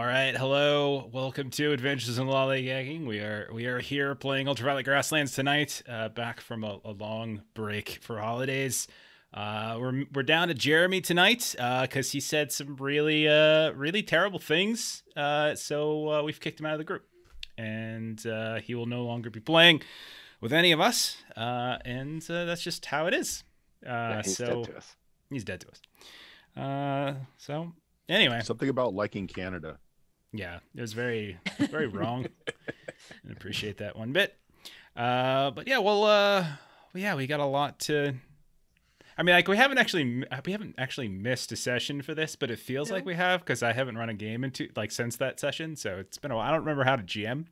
All right, hello, welcome to Adventures in Lollygagging. We are here playing Ultraviolet Grasslands tonight. Back from a long break for holidays. We're down to Jeremy tonight because he said some really terrible things. So we've kicked him out of the group, and he will no longer be playing with any of us. And that's just how it is. Yeah, he's dead to us. He's dead to us. So anyway, Something about liking Canada. yeah, it was very wrong. I appreciate that one bit. But yeah, we got a lot to. I mean, like we haven't actually missed a session for this, but it feels like we have because I haven't run a game since that session. So it's been a while. I don't remember how to GM,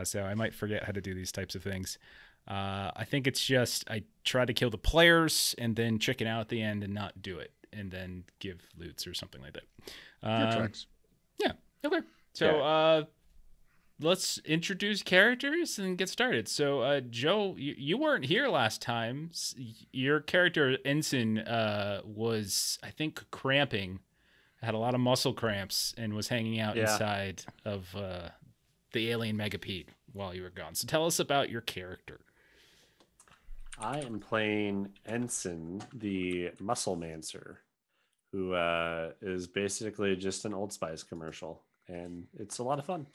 so I might forget how to do these types of things. I think it's just I try to kill the players and then chicken out at the end and not do it, and then give loots or something like that. Your tracks. Yeah. Okay. So let's introduce characters and get started. So Joe, you weren't here last time. Your character Ensen was, I think, cramping, had a lot of muscle cramps, and was hanging out inside of the alien Megapede while you were gone. So tell us about your character. I am playing Ensen, the Musclemancer, who is basically just an Old Spice commercial, and it's a lot of fun.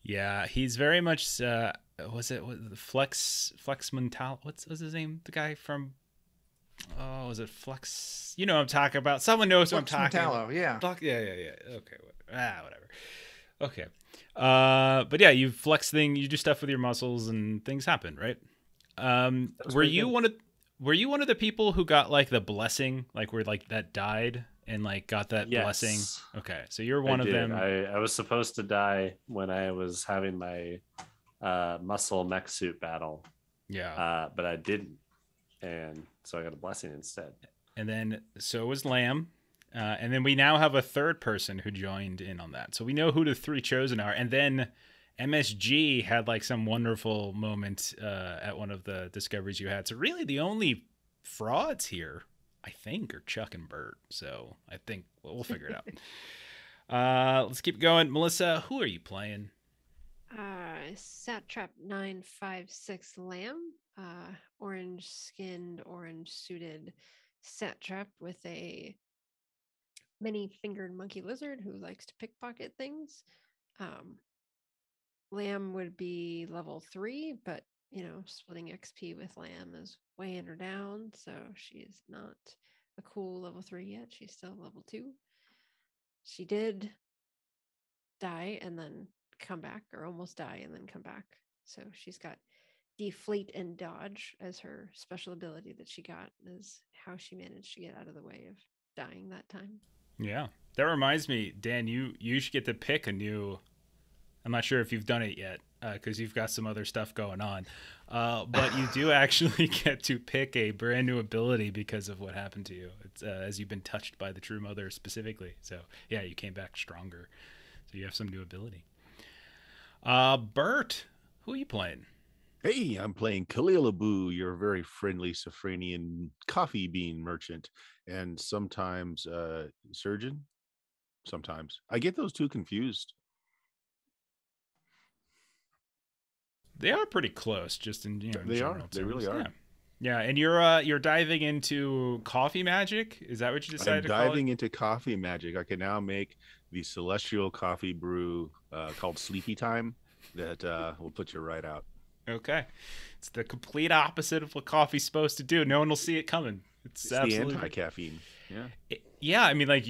Yeah, he's very much. Was it Flex Mental? What's his name? The guy from. Oh, was it Flex? You know what I'm talking about. Someone knows what I'm talking about. Yeah. Yeah. Okay. Whatever. Okay. But yeah, you flex you do stuff with your muscles, and things happen, right? Were you one of the people who got like the blessing, like where like that died and like got that blessing? Okay, so you're one of them. I was supposed to die when I was having my muscle mech suit battle. Yeah. But I didn't, and so I got a blessing instead. And then so was Lamb. And then we now have a third person who joined in on that. So we know who the three chosen are. And then MSG had like some wonderful moment at one of the discoveries you had. So really the only frauds here, I think, are Chuck and Bert. So I think we'll figure it out. Let's keep going. Melissa, who are you playing? Satrap 956 Lamb, orange skinned, orange suited satrap with a many-fingered monkey lizard who likes to pickpocket things. Lamb would be level 3, but splitting XP with Lamb is weighing her down, so she's not a cool level 3 yet. She's still level 2. She did die and then come back, or almost die and then come back. So she's got deflate and dodge as her special ability that she got, is how she managed to get out of the way of dying that time. Yeah, that reminds me, Dan, you should get to pick a new. I'm not sure if you've done it yet because you've got some other stuff going on, but you do actually get to pick a brand new ability because of what happened to you. It's as you've been touched by the True Mother specifically. So yeah, you came back stronger. So you have some new ability. Bert, who are you playing? Hey, I'm playing Kalilabu, your very friendly Safranian coffee bean merchant, and sometimes surgeon. Sometimes I get those two confused. They are pretty close, just in They are. They really are. Yeah, and you're diving into coffee magic. Is that what you decided to call it? I'm diving into coffee magic. I can now make the celestial coffee brew called Sleepy Time that will put you right out. Okay, it's the complete opposite of what coffee's supposed to do. No one will see it coming. It's absolutely the anti-caffeine. Yeah. I mean, I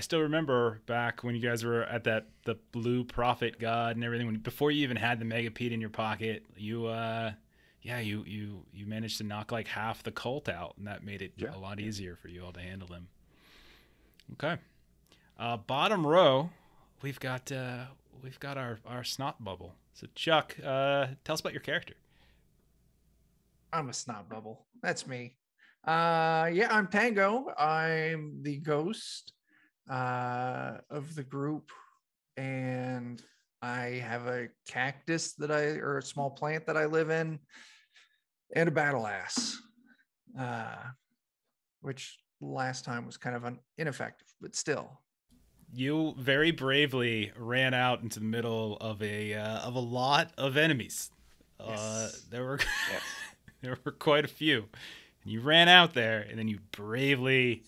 still remember back when you guys were at the Blue Prophet God and everything. Before you even had the Megapede in your pocket, you managed to knock like half the cult out, and that made it a lot easier for you all to handle them. Okay, bottom row, we've got our snot bubble. So Chuck, tell us about your character. I'm a snot bubble. That's me. I'm Tango. I'm the ghost of the group, and I have a cactus or a small plant that I live in, and a battle axe, which last time was kind of ineffective, but still. you very bravely ran out into the middle of a lot of enemies. Yes. There were Yes. there were quite a few. And you ran out there, and then you bravely.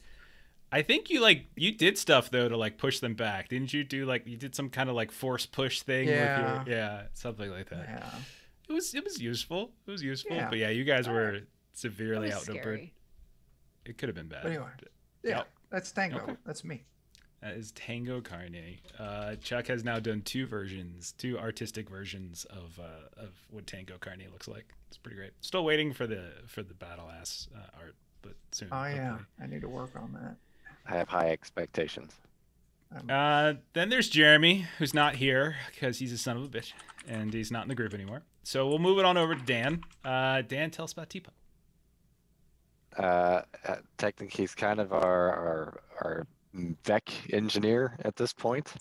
I think you did stuff though to like push them back, didn't you? You did some kind of like force push thing. Yeah. With your, something like that. Yeah. It was useful. It was useful. Yeah. But yeah, you guys were That severely was outnumbered. scary. It could have been bad. But anyway, yeah, Yep. that's Tango. Okay. That's me. That is Tango Carne. Chuck has now done two artistic versions of what Tango Carne looks like. It's pretty great. Still waiting for the battle ass art, but soon. Oh yeah, hopefully. I need to work on that. I have high expectations. Then there's Jeremy, who's not here because he's a son of a bitch, and he's not in the group anymore. So we'll move it on over to Dan. Dan, tell us about Tipo. Technically, he's kind of our Vec engineer at this point.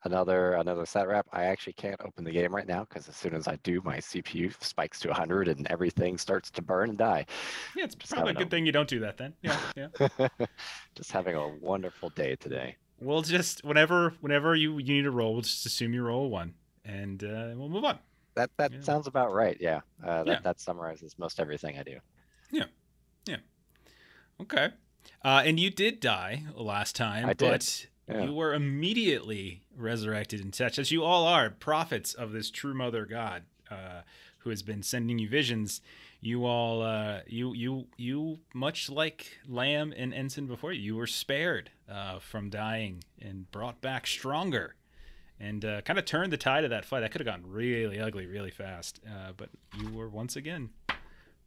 Another satrap. I actually can't open the game right now because as soon as I do, my CPU spikes to 100 and everything starts to burn and die. Yeah, it's Just probably a having good thing you don't do that then. Yeah, yeah. Just having a wonderful day today. We'll just whenever you need to roll, we'll just assume you roll a 1, and we'll move on. That Yeah. sounds about right. Yeah. Yeah. That summarizes most everything I do. Okay. And you did die last time, I did. but Yeah. you were immediately resurrected and such, as you all are, prophets of this true mother god who has been sending you visions. You all, you much like Lamb and Ensign before you were spared from dying and brought back stronger, and kind of turned the tide of that fight. That could have gotten really ugly really fast, but you were once again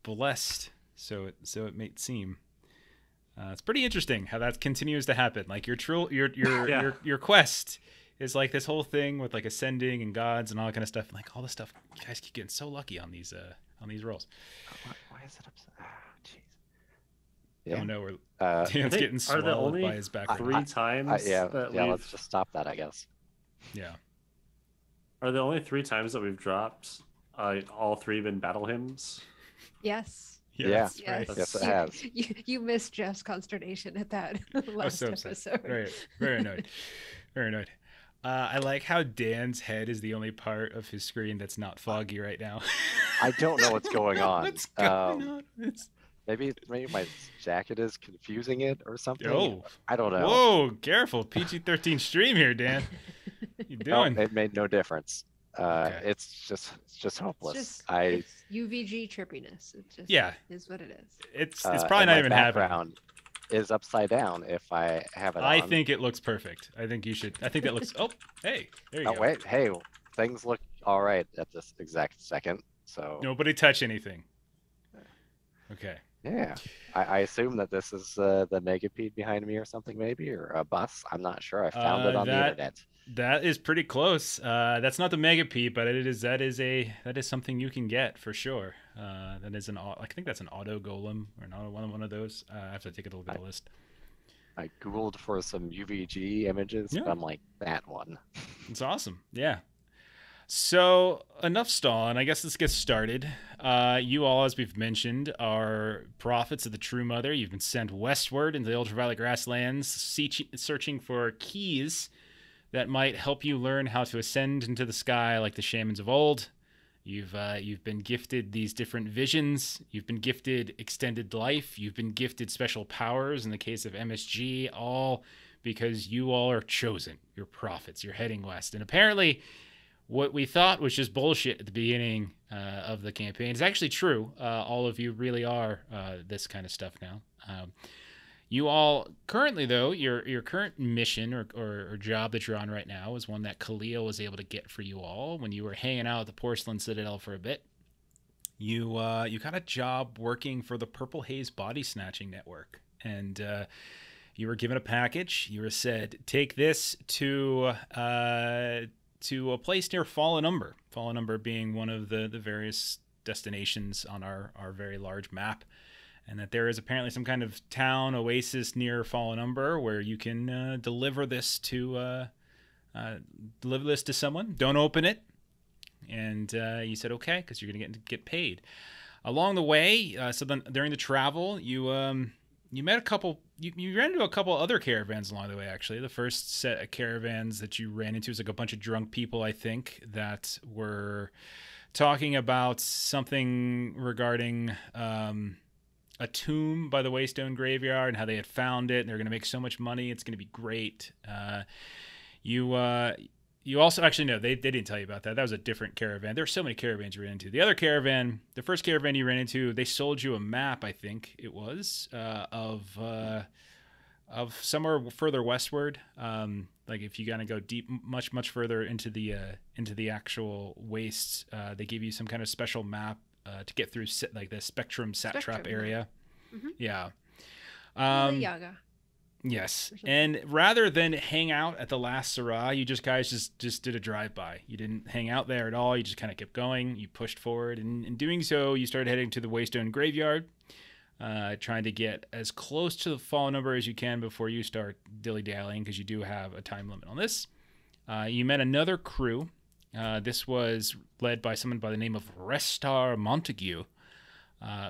blessed. So it may seem. It's pretty interesting how that continues to happen. Like your quest is like this whole thing with like ascending and gods and all that kind of stuff. And like all this stuff, you guys keep getting so lucky on these rolls. Why is it upset? Ah, jeez. Yeah. Oh no, we're Uh, Dan's getting are the swallowed only by his back. three times yeah. that Yeah. we've Let's just stop that, I guess. Yeah. are the only 3 times that we've dropped all 3 been battle hymns. Yes. Yeah. Yeah. That's right. Yes. Yes, it has. You missed Jeff's consternation at that last so upset. episode. Very annoyed. Very annoyed. I like how Dan's head is the only part of his screen that's not foggy right now. I don't know what's going on. What's going on? Maybe my jacket is confusing it or something. Oh. I don't know. Whoa, careful. PG-13 stream here, Dan. You No, doing? it made no difference. Okay. It's just hopeless. It's UVG trippiness. It just Yeah. is what it is. It's and probably not my even happening. background is upside down if I have it I on. think it looks perfect. I think you should. I think that looks. Oh, hey, there you Oh go. wait, hey, things look all right at this exact second. So Nobody touch anything. Okay. yeah, I assume that this is the megapede behind me or something, maybe, or a bus. I'm not sure. I found it on the internet. That is pretty close. That's not the Megapede, but that is something you can get for sure. That is I think that's an auto golem or not one of those. I have to take a look at the list. I googled for some UVG images, Yeah. but I'm like, that one. It's awesome. Yeah. So enough stalling. I guess let's get started. You all, as we've mentioned, are prophets of the True Mother. You've been sent westward into the ultraviolet grasslands, searching for keys that might help you learn how to ascend into the sky like the shamans of old. You've been gifted these different visions. You've been gifted extended life. You've been gifted special powers in the case of MSG, all because you all are chosen. You're prophets. You're heading west. And apparently what we thought was just bullshit at the beginning of the campaign is actually true. All of you really are this kind of stuff now. You all currently, though, your current mission or job that you're on right now is one that Khalil was able to get for you all when you were hanging out at the Porcelain Citadel for a bit. You got a job working for the Purple Haze Body Snatching Network, and you were given a package. You were said, take this to a place near Fallen Umber. Fallen Umber being one of the various destinations on our very large map. And that there is apparently some kind of town oasis near Fallen Umber where you can deliver this to someone. Don't open it. And you said okay because you're gonna get paid. Along the way, so then during the travel, you you met a couple. You ran into a couple other caravans along the way. Actually, the first set of caravans that you ran into was like a bunch of drunk people, I think, that were talking about something regarding a tomb by the Waystone Graveyard and how they had found it. And they're going to make so much money. It's going to be great. You also actually no, they didn't tell you about that. That was a different caravan. There were so many caravans you ran into. The other caravan, the first caravan you ran into, they sold you a map. I think it was of somewhere further westward. Like if you gotta go deep, much further into the actual wastes, they give you some kind of special map to get through like the Spectrum Satrap area. Mm-hmm. Yeah. Yaga. Yes, and rather than hang out at the last Syrah, you guys did a drive-by. You didn't hang out there at all. You just kind of kept going. You pushed forward, and in doing so, you started heading to the Waystone Graveyard, trying to get as close to the fall number as you can before you start dilly-dallying, because you do have a time limit on this. You met another crew. This was led by someone by the name of Restar Montague,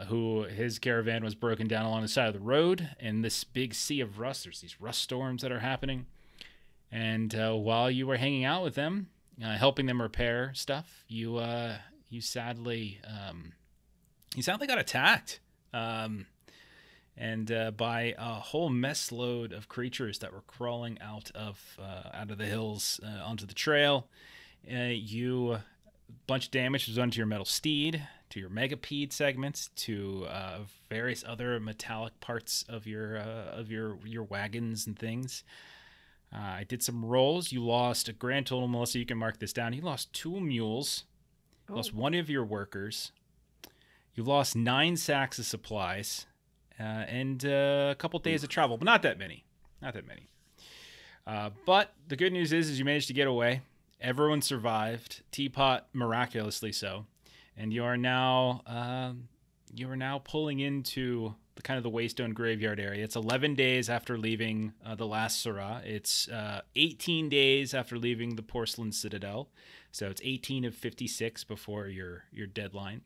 who his caravan was broken down along the side of the road in this big sea of rust. There's these rust storms that are happening. And while you were hanging out with them, helping them repair stuff, you sadly got attacked. And by a whole mess load of creatures that were crawling out of the hills onto the trail. Bunch of damage was done to your metal steed, to your megapede segments, to various other metallic parts of your wagons and things. I did some rolls. You lost a grand total, Melissa. You can mark this down. You lost 2 mules. You lost 1 of your workers. You lost 9 sacks of supplies, and a couple days of travel, but not that many. But the good news is you managed to get away. Everyone survived. Teapot miraculously so, and you are now pulling into the kind of the Waystone Graveyard area. It's 11 days after leaving the last Syrah. It's 18 days after leaving the Porcelain Citadel, so it's 18 of 56 before your deadline.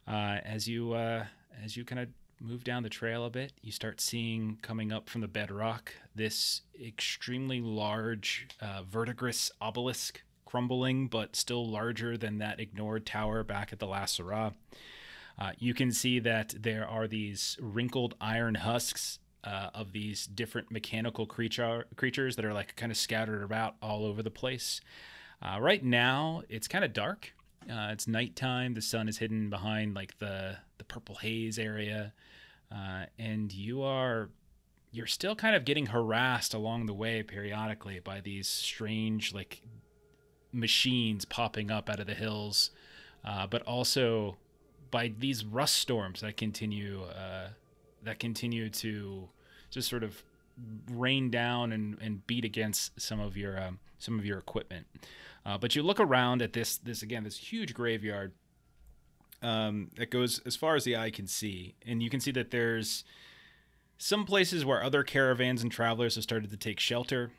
As you kind of move down the trail a bit, you start seeing coming up from the bedrock this extremely large verdigris obelisk crumbling, but still larger than that ignored tower back at the last Syrah. You can see that there are these wrinkled iron husks of these different mechanical creatures that are like kind of scattered about all over the place. Right now, it's kind of dark. It's nighttime. The sun is hidden behind like the purple haze area, and you're still kind of getting harassed along the way periodically by these strange like machines popping up out of the hills, but also by these rust storms that continue to just sort of rain down and beat against some of your equipment. But you look around at this huge graveyard that goes as far as the eye can see, and you can see that there's some places where other caravans and travelers have started to take shelter.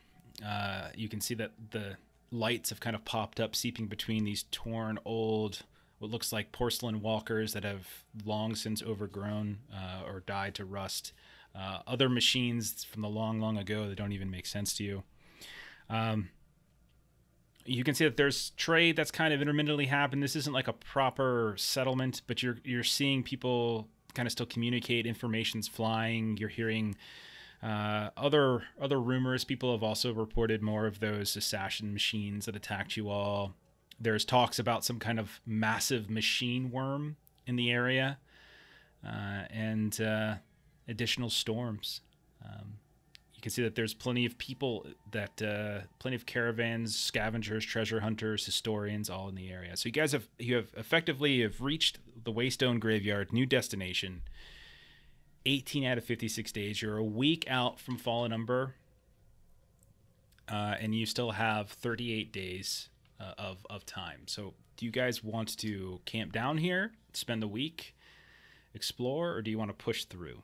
You can see that the lights have kind of popped up, seeping between these torn, old, what looks like porcelain walkers that have long since overgrown or died to rust. Other machines from the long ago that don't even make sense to you. You can see that there's trade that's kind of intermittently happened. This isn't like a proper settlement, but you're seeing people kind of still communicate. Information's flying. You're hearing other rumors. People have also reported more of those assassin machines that attacked you all. There's talks about some kind of massive machine worm in the area, and additional storms. You can see that there's plenty of people, plenty of caravans, scavengers, treasure hunters, historians, all in the area. So you have effectively reached the Waystone Graveyard, new destination. 18 out of 56 days. You're a week out from Fallen Umber, and you still have 38 days of time. So do you guys want to camp down here, spend the week, explore, or do you want to push through?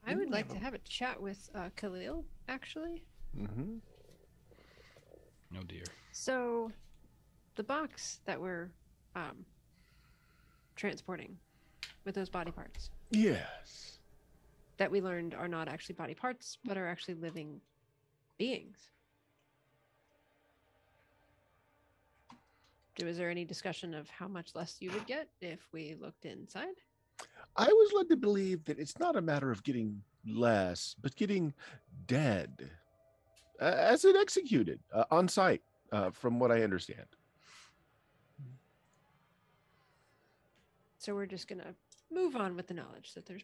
I would like to have a chat with Khalil, actually. Mm-hmm. Oh dear. So, the box that we're transporting with those body parts Yes. that we learned are not actually body parts, but are actually living beings. Was there any discussion of how much less you would get if we looked inside? I was led to believe that it's not a matter of getting less, but getting dead as it executed on site, from what I understand. So we're just going to move on with the knowledge that there's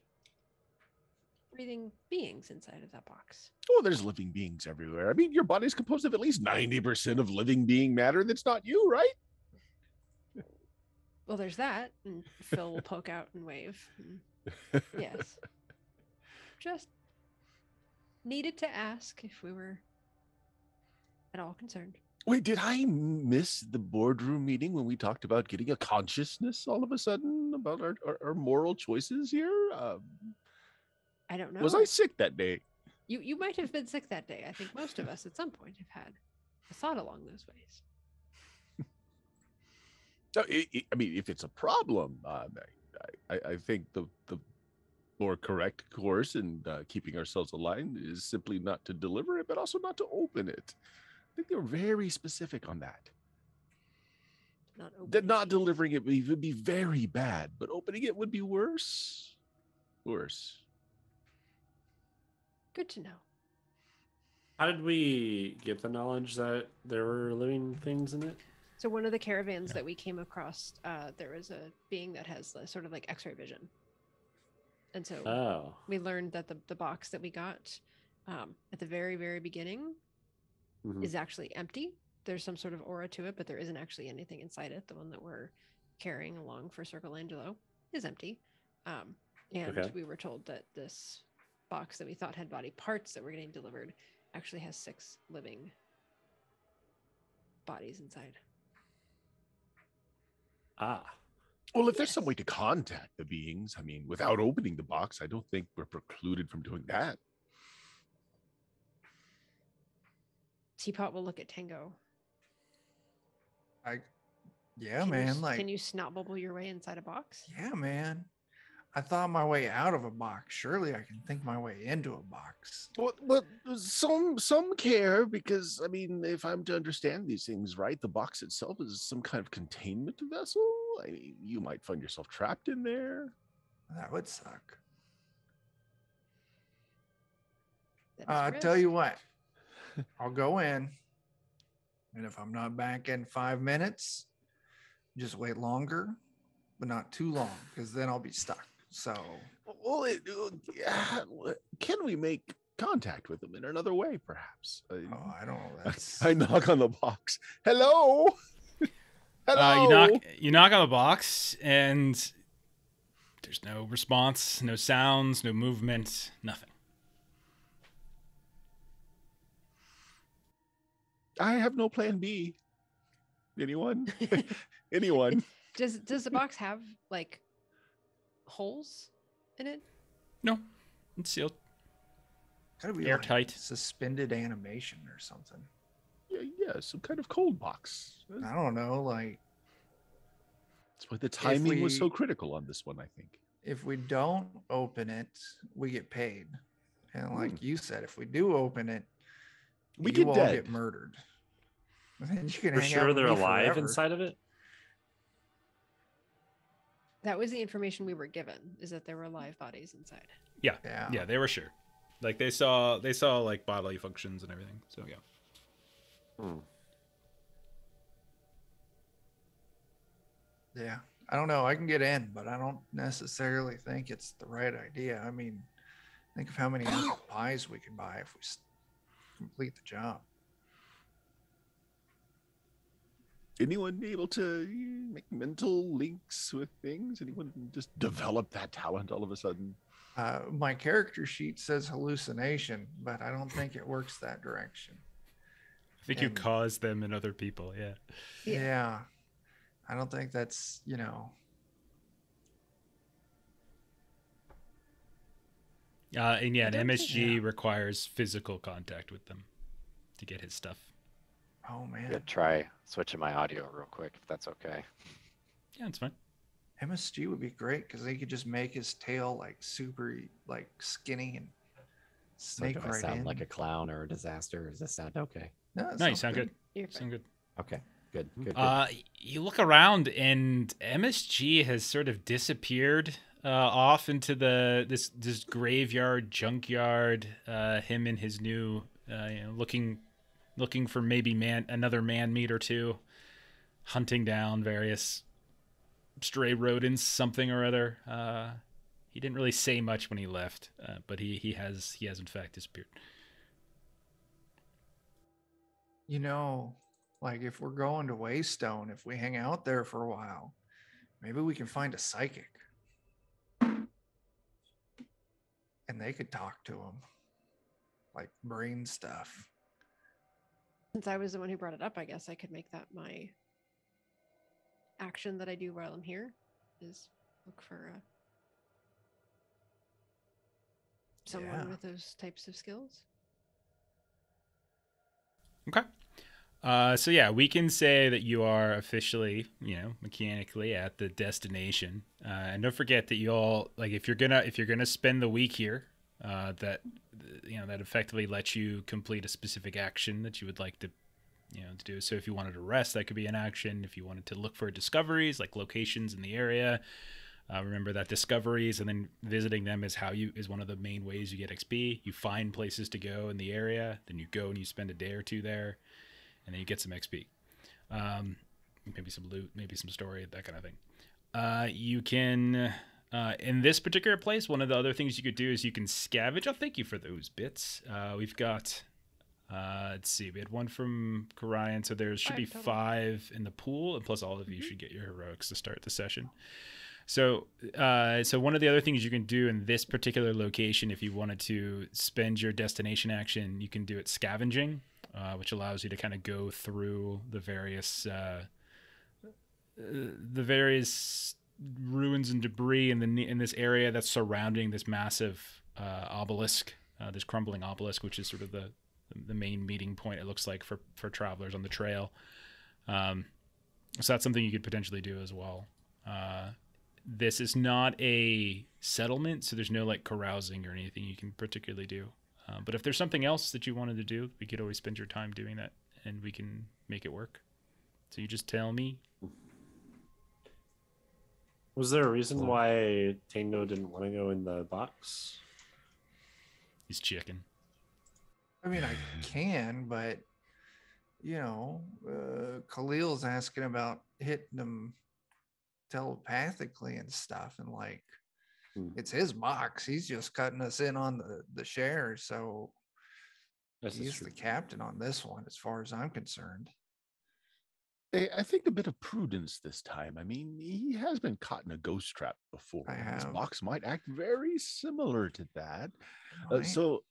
breathing beings inside of that box. Oh, there's living beings everywhere. I mean, your body's composed of at least 90% of living being matter that's not you, right? Well, there's that. And Phil will poke out and wave. And yes. Just needed to ask if we were at all concerned. Wait, did I miss the boardroom meeting when we talked about getting a consciousness all of a sudden about our moral choices here? I don't know. Was I sick that day? You might have been sick that day. I think most of us at some point have had a thought along those ways. So, I mean, if it's a problem, I think the more correct course in keeping ourselves aligned is simply not to deliver it, but also not to open it. I think they were very specific on that. That not delivering it would be very bad, but opening it would be worse. Worse. Good to know. How did we get the knowledge that there were living things in it? So one of the caravans that we came across, there was a being that has sort of like X-ray vision. And so we learned that the box that we got at the very, very beginning is actually empty. There's some sort of aura to it, but there isn't actually anything inside it. The one that we're carrying along for Circle Angelo is empty. And we were told that this box that we thought had body parts that were getting delivered actually has 6 living bodies inside. Well, if there's some way to contact the beings, I mean, without opening the box, I don't think we're precluded from doing that. Teapot will look at Tango. Yeah, man. Can you snot bubble your way inside a box? Yeah, man. I thought my way out of a box. Surely I can think my way into a box. Well, some care because, I mean, if I'm to understand these things right, the box itself is some kind of containment vessel. I mean, you might find yourself trapped in there. That would suck. I tell you what, I'll go in, and if I'm not back in 5 minutes, just wait longer, but not too long, because then I'll be stuck. So, well, can we make contact with them in another way, perhaps? I don't know. I knock on the box. Hello. Hello. You knock on the box, and there's no response, no sounds, no movement, nothing. I have no plan B. Anyone? Anyone? Does the box have like holes in it? No, it's sealed. Gotta be airtight. Like suspended animation or something. Yeah, some kind of cold box. I don't know, like. That's why the timing was so critical on this one, I think. If we don't open it, we get paid, and like you said, if we do open it, we you get all dead. Get murdered. Then you can For hang sure, out with they're me alive forever. inside of it. That was the information we were given, is that there were live bodies inside. Yeah, they were sure. Like they saw like bodily functions and everything. So yeah. Yeah, I don't know. I can get in, but I don't necessarily think it's the right idea. I mean, think of how many apple pies we could buy if we complete the job. Anyone able to make mental links with things? Anyone just develop that talent all of a sudden? My character sheet says hallucination, but I don't think it works that direction. I think you cause them and other people. Yeah. Yeah. I don't think that's, you know. And yeah, an MSG requires physical contact with them to get his stuff. Oh, man. I'm gonna try switching my audio real quick, if that's okay. Yeah, it's fine. MSG would be great because they could just make his tail like super like skinny and So snake do I right sound in. like a clown or a disaster? Does this sound okay? No, it No, you sounds sound good. You're fine. Sound good. Okay, good, good. You look around and MSG has sort of disappeared off into this graveyard, junkyard. Him and his new, looking for maybe another man meat or two, hunting down various stray rodents, something or other. He didn't really say much when he left, but he has in fact disappeared. You know, like if we're going to Waystone, if we hang out there for a while, maybe we can find a psychic. And they could talk to him. Like brain stuff. Since I was the one who brought it up, I guess I could make that my action that I do while I'm here is look for someone Yeah. with those types of skills. Okay. So yeah, we can say that you are officially, mechanically at the destination. And don't forget that you all, like, if you're gonna spend the week here, that effectively lets you complete a specific action that you would like to do. So if you wanted to rest, that could be an action. If you wanted to look for discoveries, like locations in the area, remember that discoveries and then visiting them is one of the main ways you get XP. You find places to go in the area, then you go and you spend a day or two there, and then you get some XP. Maybe some loot, maybe some story, that kind of thing. You can, in this particular place, one of the other things you could do is you can scavenge. Oh, thank you for those bits. We've got, let's see, we had one from Karayan, so there should be 5 in the pool, and plus all of you should get your heroics to start the session. So one of the other things you can do in this particular location, if you wanted to spend your destination action, you can do it scavenging, which allows you to kind of go through the various ruins and debris in this area that's surrounding this massive obelisk, this crumbling obelisk, which is sort of the main meeting point, it looks like, for travelers on the trail. So that's something you could potentially do as well. This is not a settlement, so there's no like carousing or anything you can particularly do. But if there's something else that you wanted to do, we could always spend your time doing that, and we can make it work. So you just tell me. Was there a reason why Tango didn't want to go in the box? He's chicken. I mean, I can, but Khalil's asking about hitting them telepathically and stuff, and like it's his box. He's just cutting us in on the share, so he's the captain on this one as far as I'm concerned. I think a bit of prudence this time. I mean, he has been caught in a ghost trap before. His box might act very similar to that. So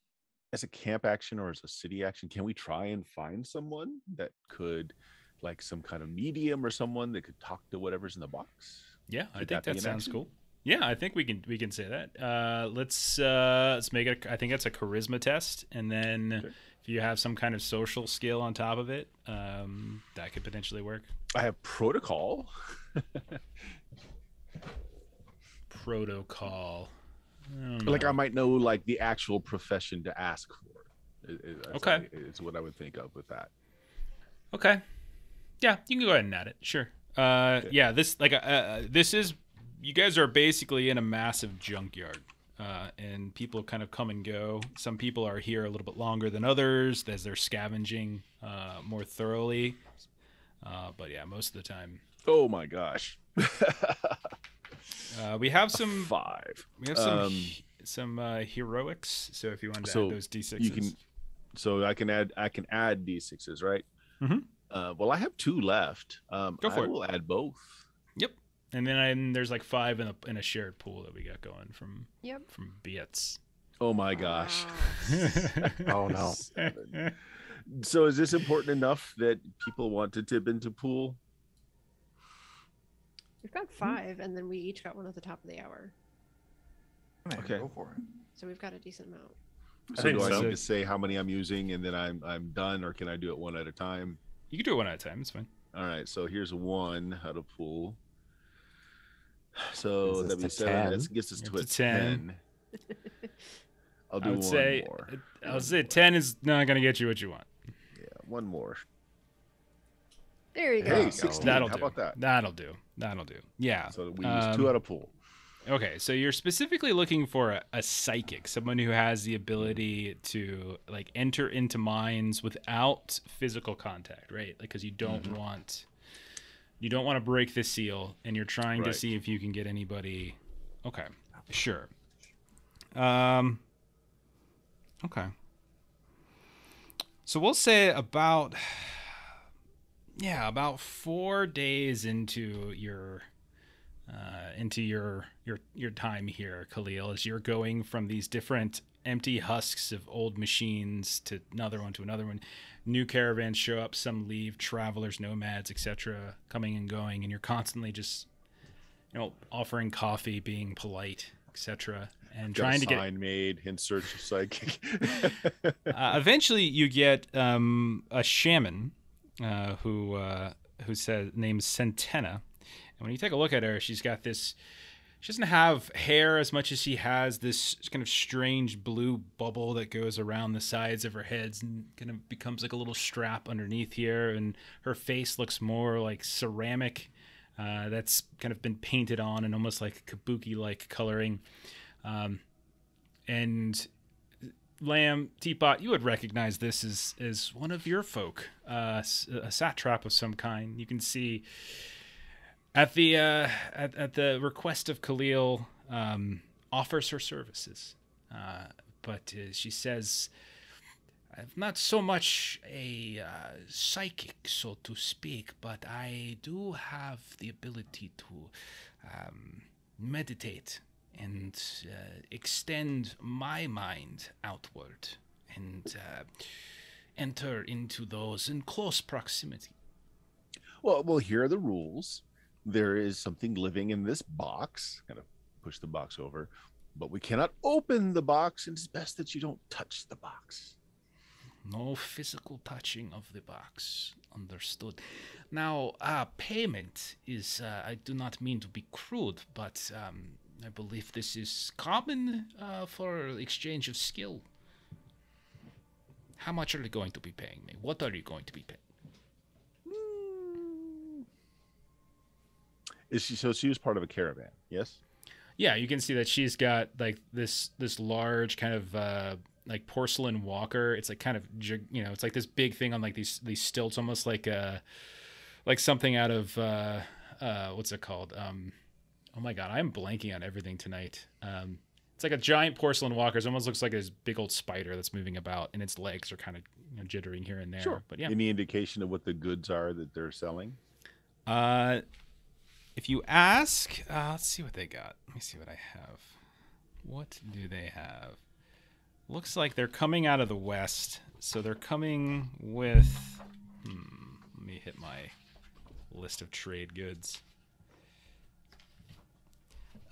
as a camp action or as a city action, can we try and find someone that could, like some kind of medium or someone that could talk to whatever's in the box? Yeah, I think that sounds cool. Yeah, I think we can say that. Let's make it. I think that's a charisma test, and then if you have some kind of social skill on top of it, that could potentially work. I have protocol. Protocol. I might know like the actual profession to ask for. Okay, is what I would think of with that. Okay. Yeah, you can go ahead and add it. Sure. Yeah, this is, you guys are basically in a massive junkyard, and people kind of come and go. Some people are here a little bit longer than others as they're scavenging more thoroughly. But yeah, most of the time. Oh my gosh. We have some 5. We have some heroics. So if you want to add those d6s, you can. So I can add d6s, right? Mm-hmm. Well, I have 2 left. Go for it. I will add both. Yep. And then there's like 5 in a shared pool that we got going from Bietz. Oh my gosh. Oh no. So is this important enough that people want to tip into pool? We've got 5, and then we each got one at the top of the hour. Okay. Go for it. So we've got a decent amount. So do I need to say how many I'm using and then I'm done, or can I do it one at a time? You can do it one at a time. It's fine. All right. So here's 1 out of pool. So Brings us that'd be to 7. 10. That gets us You're to a up to 10. 10. I'll I do would one say, more. I would say 10 is not going to get you what you want. Yeah, one more. There you Hey, go. go. 16. That'll How do. about that? That'll do. Yeah. So we use 2 out of pool. Okay, so you're specifically looking for a psychic, someone who has the ability to like enter into minds without physical contact, right? Like, because you don't want to break the seal, and you're trying to Right. see if you can get anybody. Okay, sure. Okay. So we'll say about 4 days into your time here, Khalil, as you're going from these different empty husks of old machines to another one. New caravans show up, some leave, travelers, nomads, etc., coming and going, and you're constantly just, offering coffee, being polite, etc., and Got trying a to get. sign made in search of psychic. Eventually, you get a shaman who says named Centena, and when you take a look at her, she's got this. She doesn't have hair as much as she has this kind of strange blue bubble that goes around the sides of her heads and kind of becomes like a little strap underneath here, and her face looks more like ceramic that's kind of been painted on and almost like kabuki-like coloring. And Lamb, Teapot, you would recognize this as one of your folk, a satrap of some kind. You can see at the request of Khalil, offers her services, but she says, "I'm not so much a psychic, so to speak, but I do have the ability to meditate and extend my mind outward and enter into those in close proximity." Well, here are the rules. There is something living in this box. Kind of push the box over, but we cannot open the box, and it's best that you don't touch the box. No physical touching of the box. Understood. Now, payment is, I do not mean to be crude, but I believe this is common for exchange of skill. How much are you going to be paying me? What are you going to be paying? Is she? So she was part of a caravan, yes? Yeah, you can see that she's got like this large kind of like porcelain walker. It's like kind of it's like this big thing on like these stilts, almost like something out of what's it called? Oh my god, I'm blanking on everything tonight. It's like a giant porcelain walker. It almost looks like this big old spider that's moving about, and its legs are kind of jittering here and there. Sure. But yeah. Any indication of what the goods are that they're selling? If you ask, let's see what they got. Let me see what I have. What do they have? Looks like they're coming out of the west, so they're coming with. Let me hit my list of trade goods.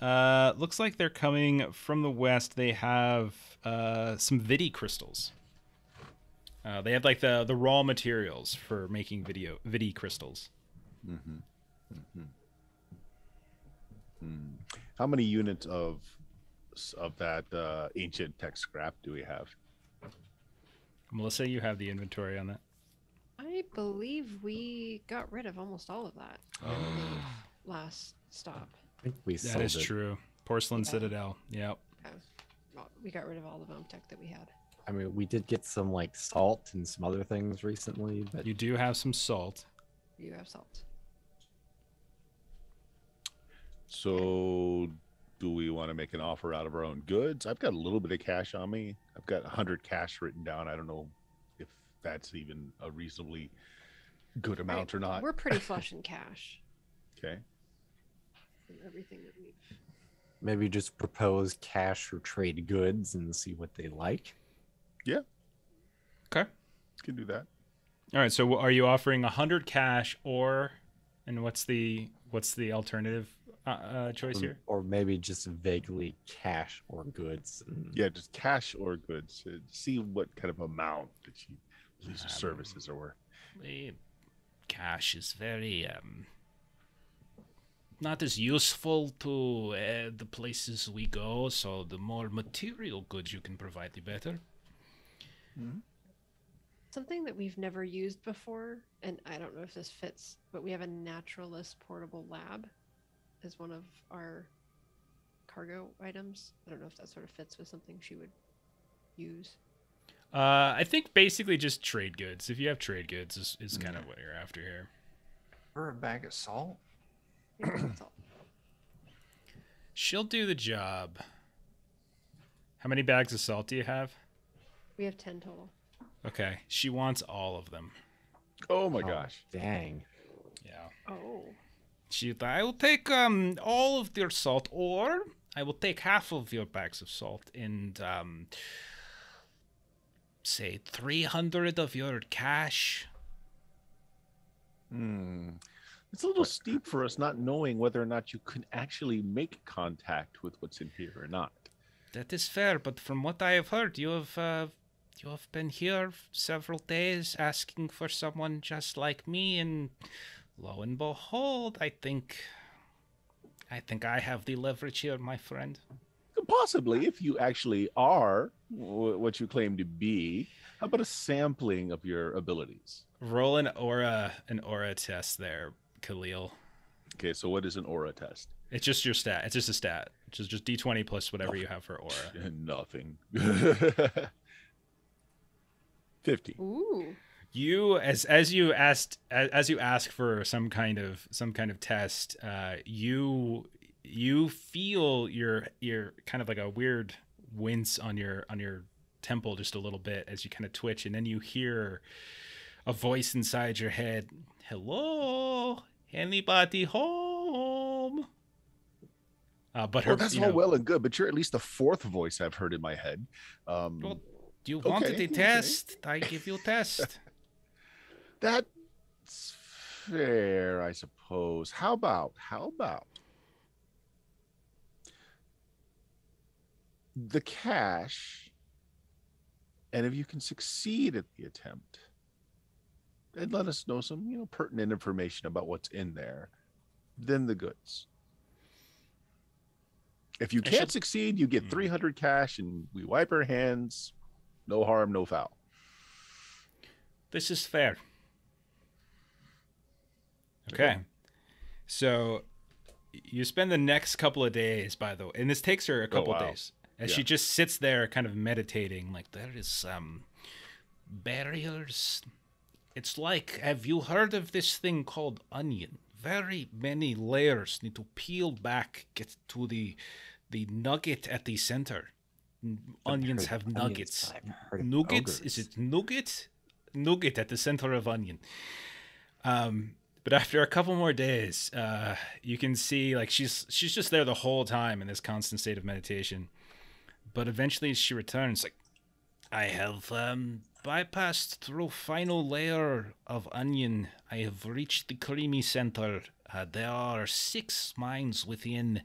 Looks like they're coming from the west. They have some vidi crystals. They have like the raw materials for making vidi crystals. Mm-hmm. Mm-hmm. How many units of that ancient tech scrap do we have? Melissa, you have the inventory on that. I believe we got rid of almost all of that in the last stop. I think we That sold is it. true. Porcelain Yeah. Citadel. Yep. Okay. Well, we got rid of all the bone tech that we had. I mean, we did get some like salt and some other things recently, but You do have some salt. You have salt. So, do we want to make an offer out of our own goods? I've got a little bit of cash on me. I've got 100 cash written down. I don't know if that's even a reasonably good amount or not. We're pretty flush in cash Okay. from everything that we've. maybe just propose cash or trade goods and see what they like. Okay. Can do that. All right. So are you offering 100 cash and what's the alternative choice here? Or maybe just vaguely cash or goods. And Yeah, just cash or goods. See what kind of amount that these services are worth. Cash is very not as useful to the places we go. So the more material goods you can provide, the better. Something that we've never used before, and I don't know if this fits, but we have a naturalist portable lab as one of our cargo items. I don't know if that sort of fits with something she would use. I think basically just trade goods. If you have trade goods, is kind of what you're after here. For a bag of salt. Yeah, that's all. She'll do the job. How many bags of salt do you have? We have 10 total. Okay, she wants all of them. Oh my gosh. Dang. Yeah. Oh. I will take all of your salt, or I will take half of your bags of salt and say 300 of your cash. It's a little steep for us not knowing whether or not you can actually make contact with what's in here or not. That is fair, but from what I have heard, you have been here several days asking for someone just like me, and lo and behold, I think I have the leverage here, my friend. Possibly, if you actually are what you claim to be. How about a sampling of your abilities? Roll an aura test there, Khalil. Okay, so what is an aura test? It's just your stat. It's just a stat. It's just D20 plus whatever you have for aura. Nothing. 50. Ooh. You as you ask for some kind of test, you feel your kind of like a weird wince on your temple just a little bit as you kind of twitch, and then you hear a voice inside your head. Hello, anybody home? But her, Well, that's all well and good, but you're at least the fourth voice I've heard in my head. Well, you wanted a test. I give you a test. That's fair, I suppose. How about the cash, and if you can succeed at the attempt, and let us know some, pertinent information about what's in there, then the goods. If you can't succeed, you get 300 cash, and we wipe our hands. No harm, no foul. This is fair. Okay. So you spend the next couple of days, by the way, and this takes her a couple of days, as she just sits there kind of meditating, like there is barriers. It's like, have you heard of this thing called onion? Very many layers need to peel back, get to the nugget at the center. Onions have nuggets. Nuggets? Is it nugget? Nugget at the center of onion. But after a couple more days, you can see like she's just there the whole time in this constant state of meditation. But eventually she returns like, I have bypassed through final layer of onion. I have reached the creamy center. There are 6 mines within.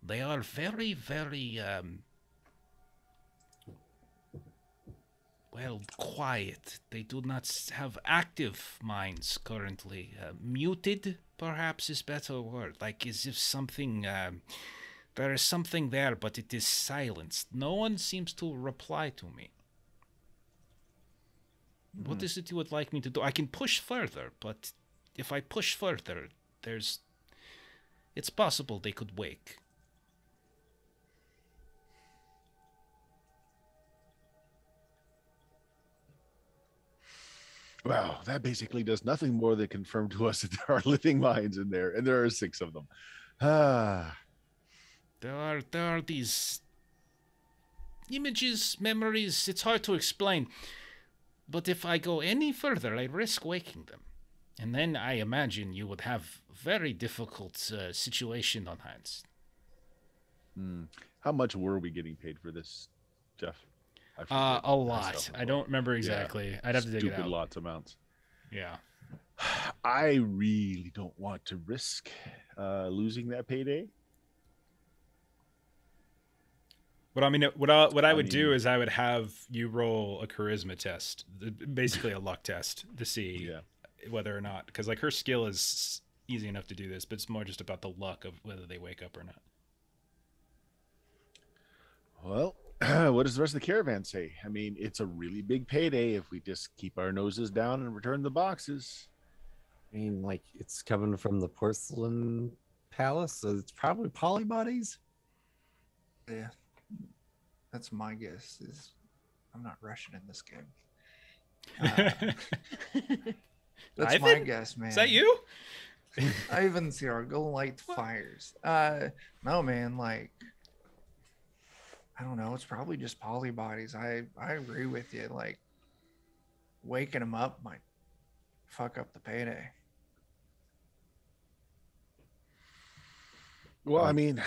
They are very, very quiet. They do not have active mines currently. Muted, perhaps, is better word. Like as if something, there is something there, but it is silenced. No one seems to reply to me. What is it you would like me to do? I can push further, but if I push further, it's possible they could wake. Wow, that basically does nothing more than confirm to us that there are living minds in there, and there are 6 of them. There are these images, memories. It's hard to explain. But if I go any further, I risk waking them. And then I imagine you would have very difficult situation on hands. How much were we getting paid for this, Jeff? A lot. I don't remember exactly. I'd have to dig it out. Stupid lots amounts. Yeah. I really don't want to risk losing that payday. What I would do is I would have you roll a charisma test, basically a luck test, to see whether or not, because like her skill is, easy enough to do this, but it's more just about the luck of whether they wake up or not. Well, what does the rest of the caravan say? I mean, it's a really big payday if we just keep our noses down and return the boxes. I mean, like, it's coming from the porcelain palace, so it's probably polybodies. Yeah, that's my guess. Is I'm not rushing in this game. That's my Ivan? guess, man. Is that you? Ivan Zero, go light fires. No, man. Like, I don't know. It's probably just polybodies. I agree with you. Like, waking them up might fuck up the payday. Well, I mean,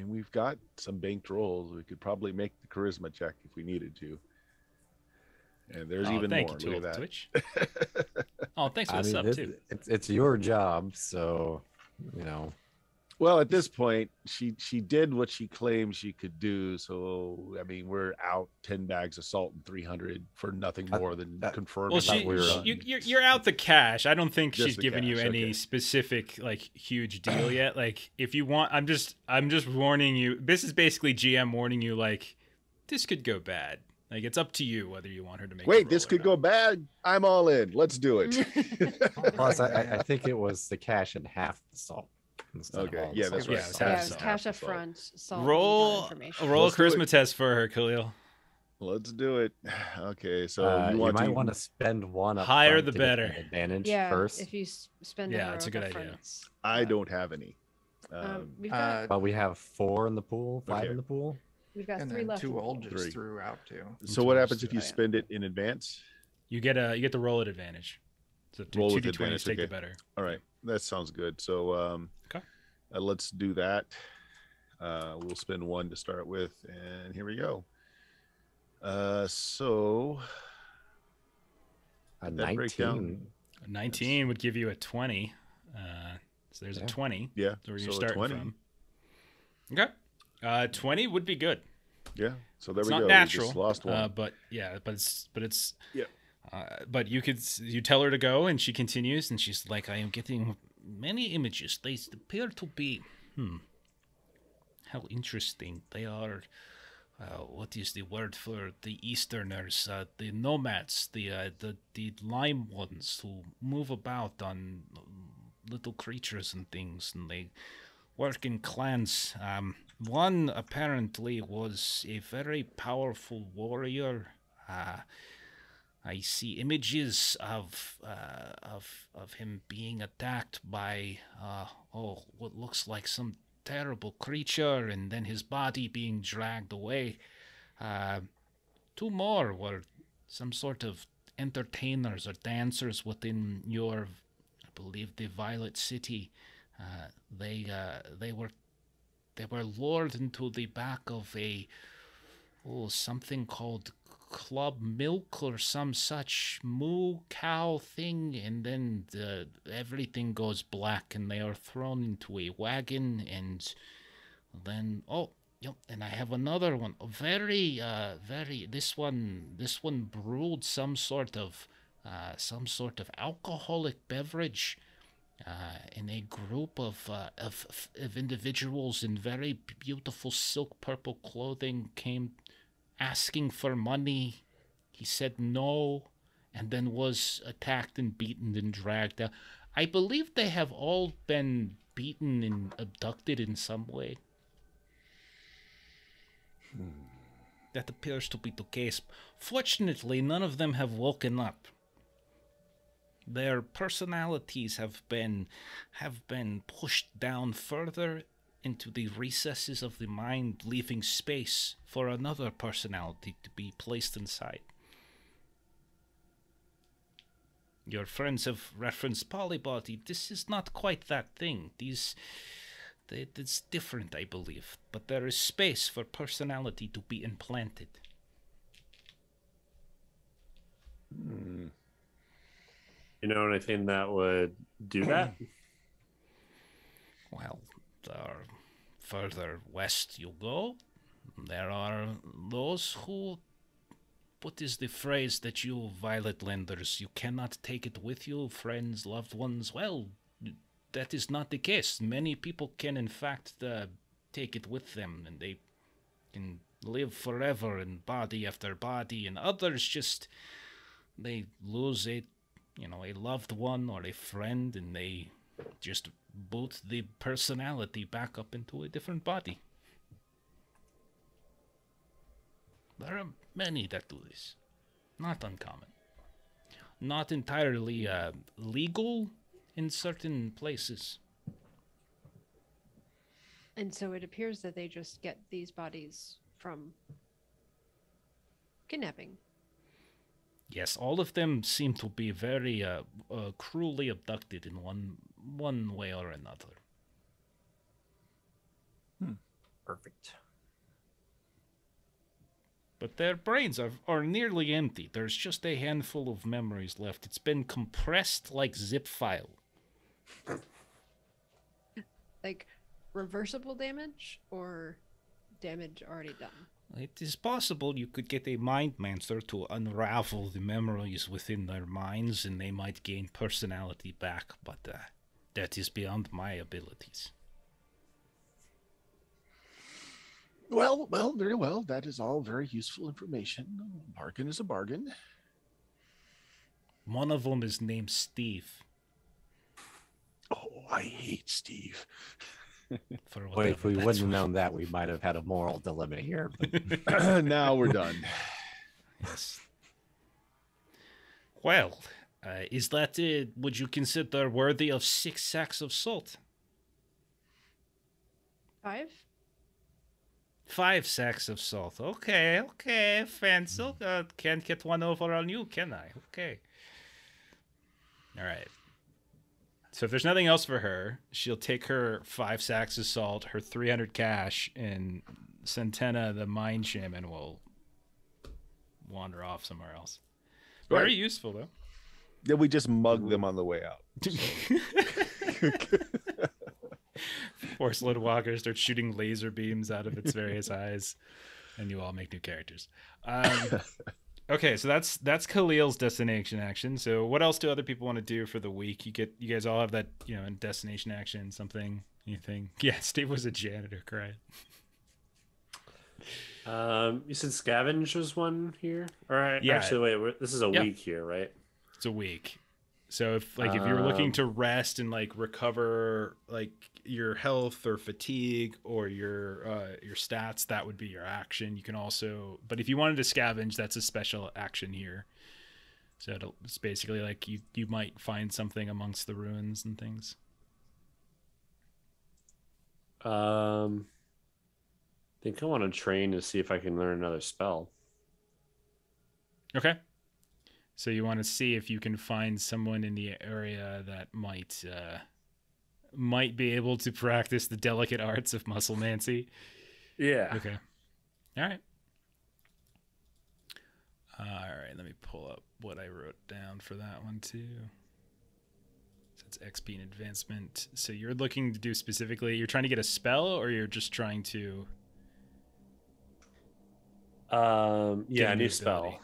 we've got some banked rolls. We could probably make the charisma check if we needed to. And there's even thank more. you, Look at Twitch. Oh, thanks for I the mean, sub too. it's your job, so you know. Well, at this point, she did what she claimed she could do. So, I mean, we're out 10 bags of salt and 300 for nothing more than confirming. Well, you're out the cash. I don't think Just she's the given you cash, any okay. specific like huge deal yet. Like, if you want, I'm just warning you. This is basically GM warning you. Like, this could go bad. Like, it's up to you whether you want her to make. Wait, this could go bad. I'm all in. Let's do it. Plus, I think it was the cash and half the salt. Okay, yeah, that's right. Yeah, it's Yeah, half it was salt. cash up front. Salt Roll information. a Let's do charisma it. test for her, Khalil. Let's do it. Okay, so you you might want to spend one up Higher front the to get better. an advantage Yeah, first. if you spend Yeah, a that's a heroic good up idea. front, I don't have any. we've got But we have 4 in the pool, 5 Okay. in the pool. we've got And 3 then left. in 2 the old pool. just Three. threw out too. So what happens if you yeah. spend it in advance? You get the roll at advantage. So Roll two with d20s advantage, take the okay. better. All right, that sounds good. So Okay. let's do that. We'll spend 1 to start with, and here we go. So A that breakdown. 19. A 19 would give you a 20. So there's a Yeah. 20. Yeah, So where so you're a starting 20. from. Okay. 20 would be good. Yeah, so there It's we not go. natural. We just lost 1. But it's Yeah. But you tell her to go, and she continues, and she's like, I am getting many images. They appear to be how interesting they are. What is the word for the Easterners? The nomads, the lime ones who move about on little creatures and things, and they work in clans. One apparently was a very powerful warrior. I see images of him being attacked by what looks like some terrible creature, and then his body being dragged away. 2 more were some sort of entertainers or dancers within your, I believe, the Violet City. They were lured into the back of something called Club Milk or some such moo cow thing, and then everything goes black, and they are thrown into a wagon, and then and I have another one, very this one brewed some sort of alcoholic beverage. And a group of individuals in very beautiful silk purple clothing came asking for money. He said no, and then was attacked and beaten and dragged out. I believe they have all been beaten and abducted in some way. That appears to be the case. Fortunately, none of them have woken up. Their personalities have been pushed down further into the recesses of the mind, leaving space for another personality to be placed inside. Your friends have referenced polybody. This is not quite that thing. It's different, I believe, but there is space for personality to be implanted. You know anything that would do that? Well, the further west you go, there are those who what is the phrase that you violet lenders, you cannot take it with you, friends, loved ones? Well, that is not the case. Many people can, in fact, take it with them, and they can live forever in body after body, and others just, they lose a loved one or a friend, and they just boot the personality back up into a different body. There are many that do this. Not uncommon. Not entirely legal in certain places. And so it appears that they just get these bodies from kidnapping. Yes, all of them seem to be very cruelly abducted in one way or another. Perfect. But their brains are nearly empty. There's just a handful of memories left. It's been compressed like zip file. Like reversible damage or damage already done? It is possible you could get a Mindmancer to unravel the memories within their minds, and they might gain personality back, but that is beyond my abilities. Well, very well. That is all very useful information. A bargain is a bargain. One of them is named Steve. Oh, I hate Steve. For Boy, if we that's wouldn't have worth. known that, we might have had a moral dilemma here. But Now we're done. Yes. Well, is that would you consider worthy of 6 sacks of salt? 5? 5 sacks of salt. Okay, Fancel. Can't get one over on you, can I? Okay. All right. So if there's nothing else for her, she'll take her 5 sacks of salt, her 300 cash, and Centena, the mine shaman, will wander off somewhere else. Very Right. useful, though. Then we just mug them on the way out. Porcelain Walker starts shooting laser beams out of its various eyes, and you all make new characters. Okay, so that's Khalil's destination action. So what else do other people want to do for the week? You guys all have that, in destination action, something, anything. Yeah, Steve was a janitor, correct? You said scavenge was one here? All right. Yeah. Actually, wait. This is a week here, right? It's a week. So if you're looking to rest and recover your health or fatigue or your stats, that would be your action. You can also, but if you wanted to scavenge, that's a special action here. So it's basically you might find something amongst the ruins and things. I think I want to train to see if I can learn another spell. Okay. So you want to see if you can find someone in the area that might be able to practice the delicate arts of musclemancy. Yeah. Okay. All right. All right. Let me pull up what I wrote down for that one too. So it's XP and advancement. So you're looking to do specifically, you're trying to get a spell, or you're just trying to Yeah, a a new new spell. ability.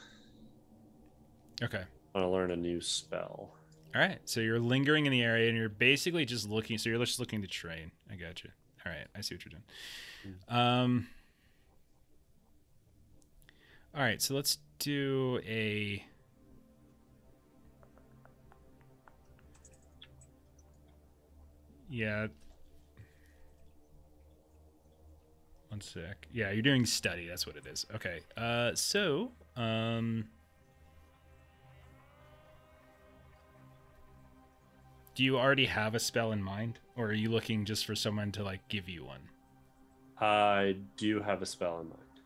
Okay. I want to learn a new spell. All right. So you're lingering in the area and you're basically just looking. So you're just looking to train. I got you. All right. I see what you're doing. All right. So let's do a. Yeah. One sec. Yeah, you're doing study. That's what it is. Okay. Do you already have a spell in mind, or are you looking just for someone to give you one? I do have a spell in mind.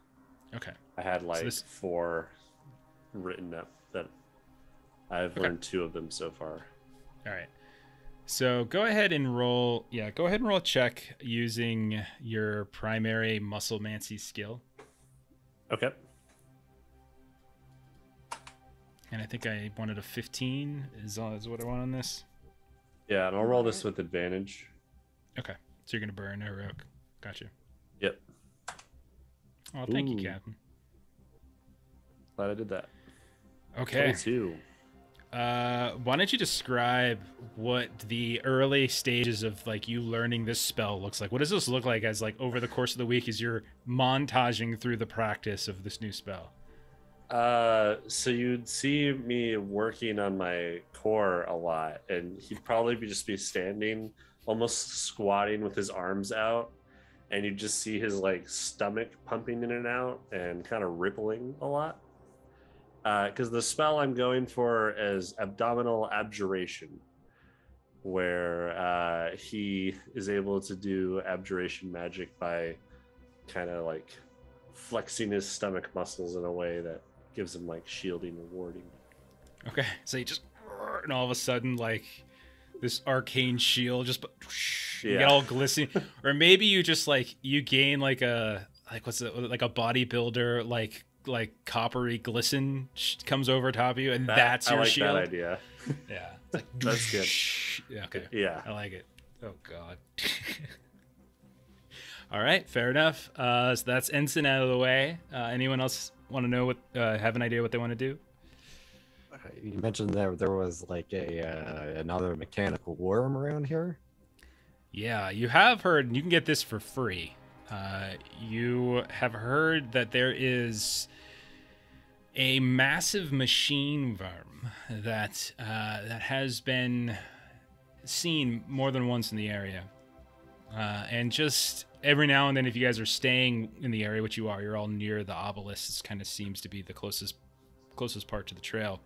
Okay. I had this- 4 written up that I've learned 2 of them so far. All right. So go ahead and roll. Yeah, go ahead and roll a check using your primary musclemancy skill. Okay. And I think I wanted a 15 is what I want on this. Yeah, and I'll roll this with advantage. Okay. So you're going to burn a rook. Gotcha. Yep. Oh, thank you, Ooh. Captain. Glad I did that. Okay. 22. Why don't you describe what the early stages of like you learning this spell looks like? What does this look like as like over the course of the week as you're montaging through the practice of this new spell? So you'd see me working on my core a lot, and he'd probably just be standing, almost squatting with his arms out, and you'd just see his like stomach pumping in and out and kind of rippling a lot. Because the spell I'm going for is abdominal abjuration, where he is able to do abjuration magic by kind of like flexing his stomach muscles in a way that gives him like shielding and warding. Okay, so you just, and all of a sudden, like this arcane shield just you get all glistening, or maybe you just like you gain like a what's it like a bodybuilder like coppery glisten comes over top of you, and that's your shield. That idea. Yeah, it's like, that's good. Yeah, okay. Yeah, I like it. Oh God. All right, fair enough. So that's Ensen out of the way. Anyone else want to know what? Have an idea what they want to do? You mentioned there was like another mechanical worm around here. Yeah, you have heard. You can get this for free. You have heard that there is a massive machine worm that has been seen more than once in the area, and just every now and then, if you guys are staying in the area, which you are, you're all near the obelisk. This kind of seems to be the closest part to the trail.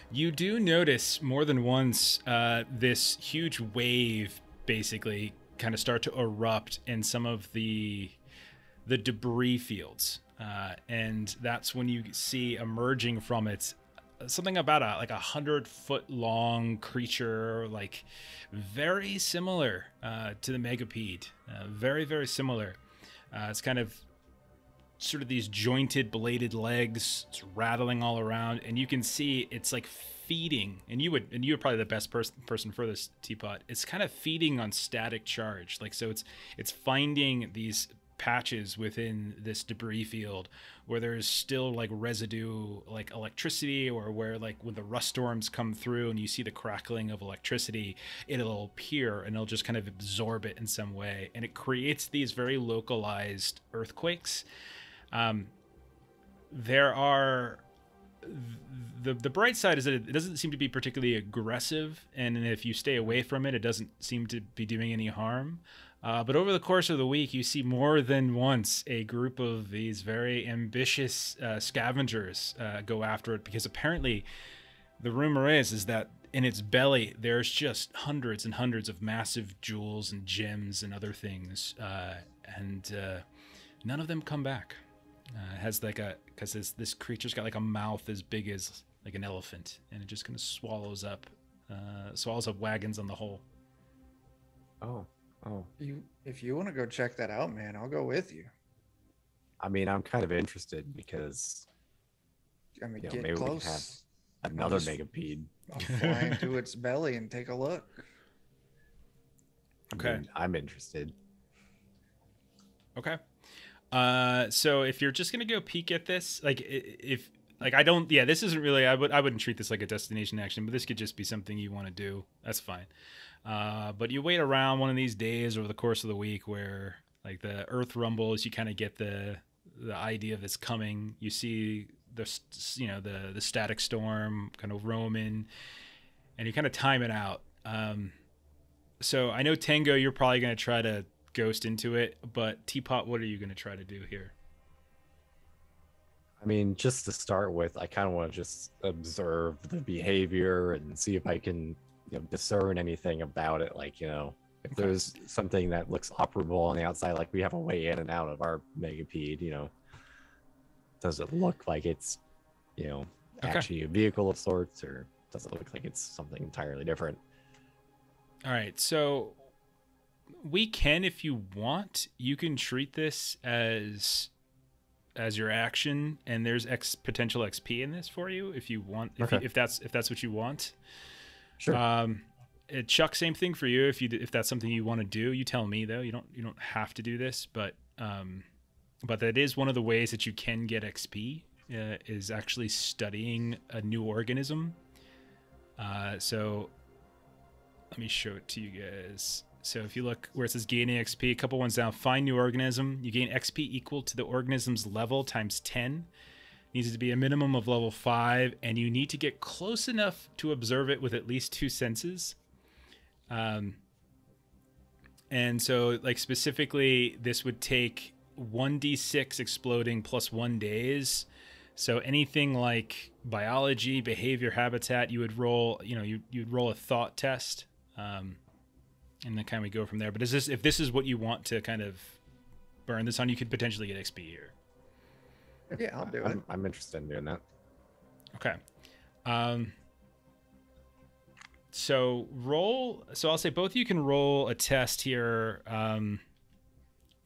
You do notice more than once this huge wave basically kind of start to erupt in some of the debris fields, and that's when you see emerging from it something about a 100-foot long creature, like very similar to the megapede, very, very similar. It's kind of sort of these jointed bladed legs. It's rattling all around, and you can see it's like feeding, and you're probably the best person for this, Teapot. It's kind of feeding on static charge, like, so it's finding these patches within this debris field where there's still like residue, like electricity, or where like when the rust storms come through and you see the crackling of electricity, it'll appear and it'll just kind of absorb it in some way, and it creates these very localized earthquakes. There are the bright side is that it doesn't seem to be particularly aggressive, and if you stay away from it, it doesn't seem to be doing any harm. But over the course of the week, you see more than once a group of these very ambitious scavengers go after it, because apparently the rumor is that in its belly there's just hundreds and hundreds of massive jewels and gems and other things, and none of them come back. It has like because this creature's got like a mouth as big as like an elephant, and it just kind of swallows up wagons on the whole. Oh. If you want to go check that out, man, I'll go with you. I mean, I'm kind of interested because I mean, get get maybe close. we can have another megapede. I'll fly into its belly and take a look. Okay. I mean, I'm interested. Okay. So if you're just gonna go peek at this, like if like I don't, yeah, this isn't really. I wouldn't treat this like a destination action, but this could just be something you want to do. That's fine. But you wait around one of these days over the course of the week where like the earth rumbles, you kind of get the idea of this coming. You see the static storm kind of roaming, and you kind of time it out. So I know Tango, you're probably going to try to ghost into it, but Teapot, what are you going to try to do here? I mean, just to start with, I kind of want to just observe the behavior and see if I can discern anything about it. Like, if there's something that looks operable on the outside, like we have a way in and out of our megapede, does it look like it's, actually a vehicle of sorts, or does it look like it's something entirely different? All right. So we can, if you want, you can treat this as your action, and there's potential XP in this for you if you want, if that's what you want. Sure. Chuck, same thing for you. If that's something you want to do, you tell me though. You don't have to do this, but that is one of the ways that you can get XP is actually studying a new organism. So let me show it to you guys. So if you look where it says gaining XP, a couple ones down, find new organism. You gain XP equal to the organism's level times 10. Needs to be a minimum of level 5, and you need to get close enough to observe it with at least 2 senses. And so, like, specifically, this would take 1d6 exploding plus 1 days. So anything like biology, behavior, habitat, you would roll, you'd roll a thought test. And then kind of go from there. But if this is what you want to kind of burn this on, you could potentially get XP here. Yeah, I'll do it. I'm interested in doing that. Okay. So I'll say both of you can roll a test here.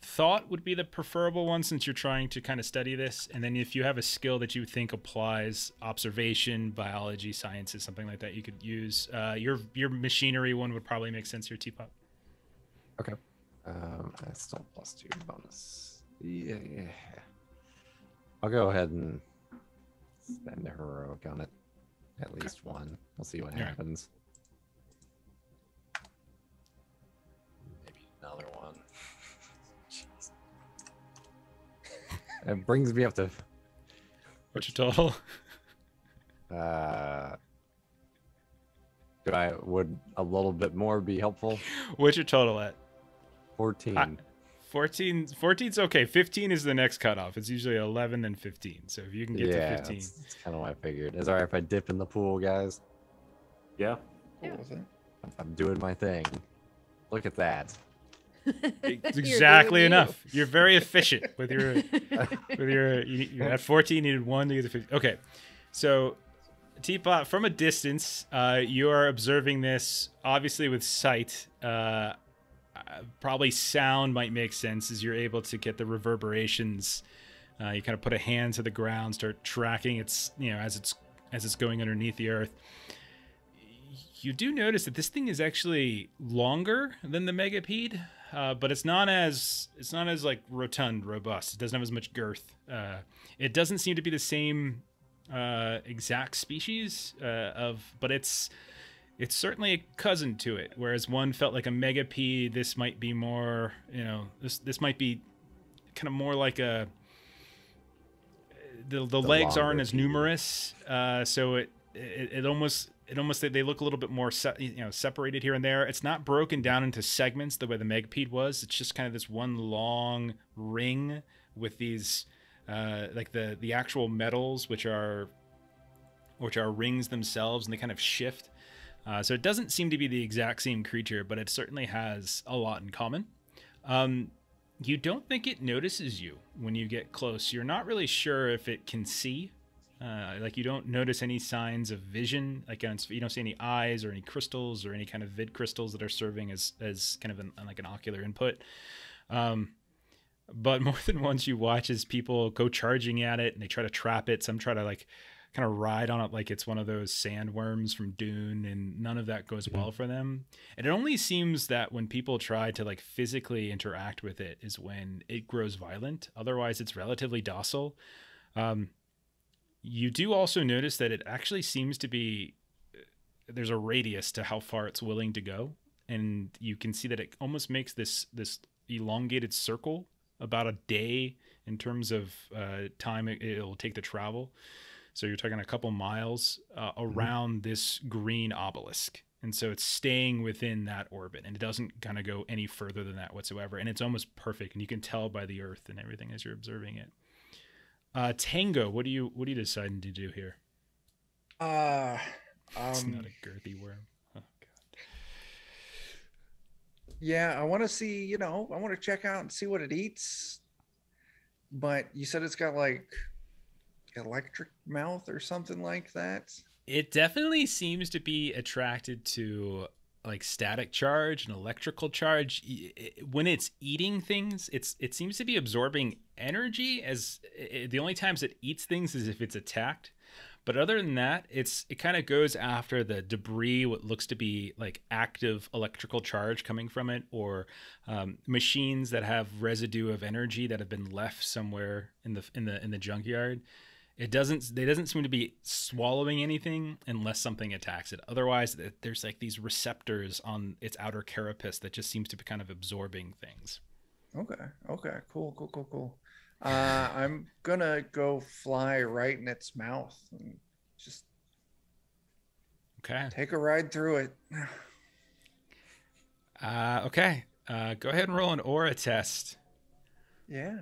Thought would be the preferable one since you're trying to kind of study this. And then if you have a skill that you think applies observation, biology, sciences, something like that, you could use your machinery one would probably make sense here, Teapot. Okay. That's still +2 bonus. Yeah. I'll go ahead and spend a heroic on it. At least one. We'll see what happens. Maybe another one. Jeez. It brings me up to... What's your total? Would a little bit more be helpful? What's your total at? 14. 14's okay. 15 is the next cutoff. It's usually 11 and 15. So if you can get to 15. That's kind of what I figured. Is it all right if I dip in the pool, guys? Yeah. Yeah. I'm doing my thing. Look at that. It's exactly enough. You're very efficient with your you're at 14, you needed 1 to get to 15. Okay. So Teapot, from a distance, you are observing this obviously with sight. Probably sound might make sense as you're able to get the reverberations. You kind of put a hand to the ground, start tracking its, as it's going underneath the earth. You do notice that this thing is actually longer than the megapede, but it's not as like rotund, robust. It doesn't have as much girth. It doesn't seem to be the same exact species but it's certainly a cousin to it. Whereas one felt like a megapede, this might be more, this might be kind of more like the legs aren't as numerous, so it almost they look a little bit more separated here and there. It's not broken down into segments the way the megapede was. It's just kind of this one long ring with these like the actual metals, which are rings themselves, and they kind of shift. So it doesn't seem to be the exact same creature, but it certainly has a lot in common. You don't think it notices you when you get close. You're not really sure if it can see. Like you don't notice any signs of vision. Like you don't see any eyes or any crystals or any kind of vid crystals that are serving as kind of like an ocular input. But more than once you watch as people go charging at it and they try to trap it. Some try to like kind of ride on it like it's one of those sandworms from Dune, and none of that goes well for them. And it only seems that when people try to like physically interact with it is when it grows violent. Otherwise, it's relatively docile. You do also notice that it actually seems to be, there's a radius to how far it's willing to go. And you can see that it almost makes this elongated circle about a day in terms of time it'll take to travel. So you're talking a couple miles around this green obelisk. And so it's staying within that orbit, and it doesn't kind of go any further than that whatsoever. And it's almost perfect, and you can tell by the earth and everything as you're observing it. Tango, what are you deciding to do here? It's not a girthy worm. Oh god. Yeah, I want to see, I want to check out and see what it eats. But you said it's got like electric mouth or something like that. It definitely seems to be attracted to like static charge and electrical charge. When it's eating things, it seems to be absorbing energy. The only times it eats things is if it's attacked. But other than that, it kind of goes after the debris, what looks to be like active electrical charge coming from it, or machines that have residue of energy that have been left somewhere in the junkyard. It doesn't. They doesn't seem to be swallowing anything unless something attacks it. Otherwise, there's like these receptors on its outer carapace that just seems to be kind of absorbing things. Okay. Okay. Cool. I'm gonna go fly right in its mouth and just Okay. take a ride through it. Okay. Go ahead and roll an aura test. Yeah.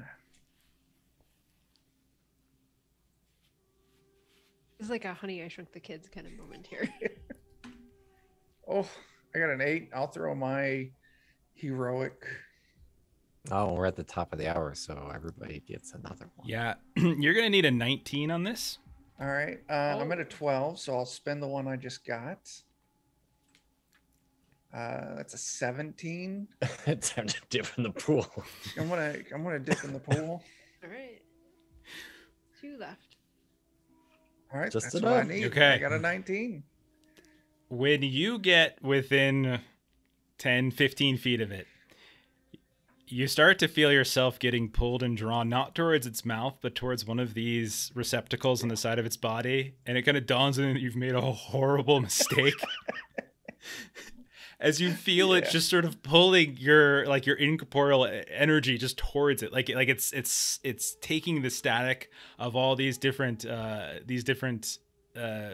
It's like a Honey, I Shrunk the Kids kind of moment here. Oh, I got an 8. I'll throw my heroic. Oh, we're at the top of the hour, so everybody gets another one. Yeah, you're gonna need a 19 on this. All right. I'm at a 12, so I'll spend the one I just got. That's a 17. It's time to dip in the pool. I'm gonna dip in the pool. All right. 2 left. All right, Just that's what I enough. need. Okay. I got a 19. When you get within 10, 15 feet of it, you start to feel yourself getting pulled and drawn, not towards its mouth, but towards one of these receptacles on the side of its body. And it kind of dawns on you that you've made a horrible mistake. As you feel it just sort of pulling your incorporeal energy just towards it, like it's taking the static of all these different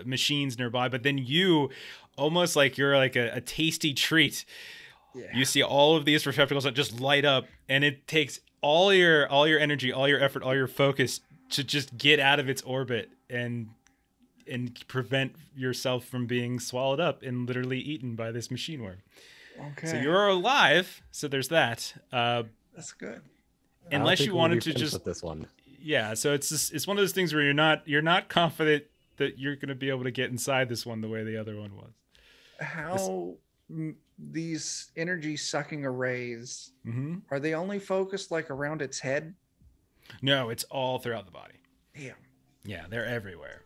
machines nearby, but then you, almost like you're like a tasty treat. Yeah. You see all of these receptacles that just light up, and it takes all your energy, all your effort, all your focus to just get out of its orbit and prevent yourself from being swallowed up and literally eaten by this machine worm. Okay. So you're alive. So there's that. That's good. Unless you wanted to just with this one. Yeah. So it's one of those things where you're not confident that you're going to be able to get inside this one the way the other one was. How these energy sucking arrays are they only focused like around its head? No, it's all throughout the body. Damn. Yeah, they're everywhere.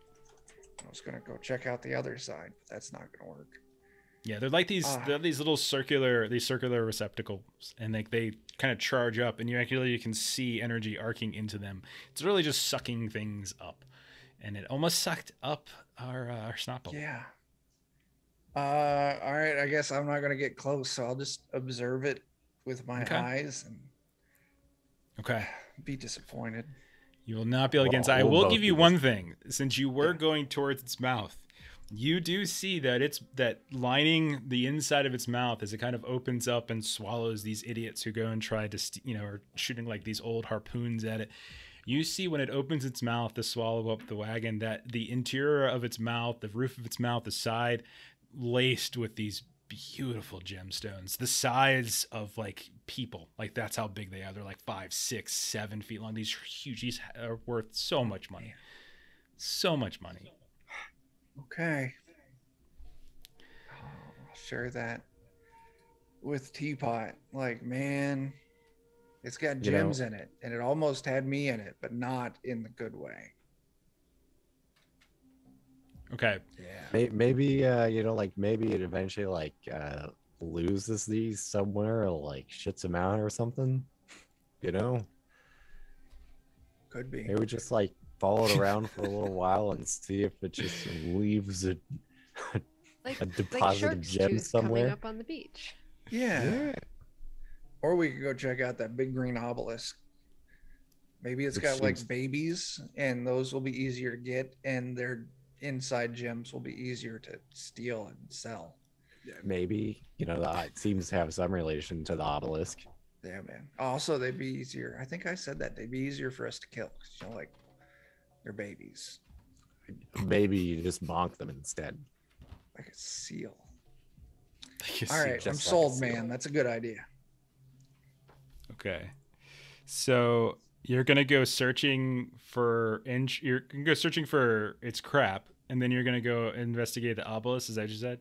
I was gonna go check out the other side, but that's not gonna work. Yeah, they're like these little circular receptacles, and they kind of charge up, and you can see energy arcing into them. It's really just sucking things up, and it almost sucked up our snot bubble. Yeah. All right. I guess I'm not gonna get close, so I'll just observe it with my eyes and Okay. be disappointed. You will not be able to get inside. I will give you one thing. Since you were going towards its mouth, you do see that lining the inside of its mouth as it kind of opens up and swallows these idiots who go and try to, are shooting like these old harpoons at it. You see when it opens its mouth to swallow up the wagon that the interior of its mouth, the roof of its mouth, the side, laced with these beautiful gemstones, the size of like people. Like that's how big they are. They're like 5, 6, 7 feet long. These huge. These are worth so much money. So much money. Okay. I'll share that with Teapot. Like, man, it's got gems in it, and it almost had me in it, but not in the good way. Okay. Yeah. Maybe maybe it eventually loses these somewhere, or like shits them out or something. Could be. Maybe just like follow it around for a little while and see if it just leaves a deposit of gems somewhere coming up on the beach. Yeah. Or we could go check out that big green obelisk. Maybe it's got like babies, and those will be easier to get, and their inside gems will be easier to steal and sell. Maybe it seems to have some relation to the obelisk. Yeah, man. Also, they'd be easier. I think I said that they'd be easier for us to kill, 'cause, like they're babies. Maybe you just bonk them instead, like a seal. Like All right, I'm sold, man. That's a good idea. Okay. So you're gonna go searching for its crap, and then you're gonna go investigate the obelisk. Is that what you said?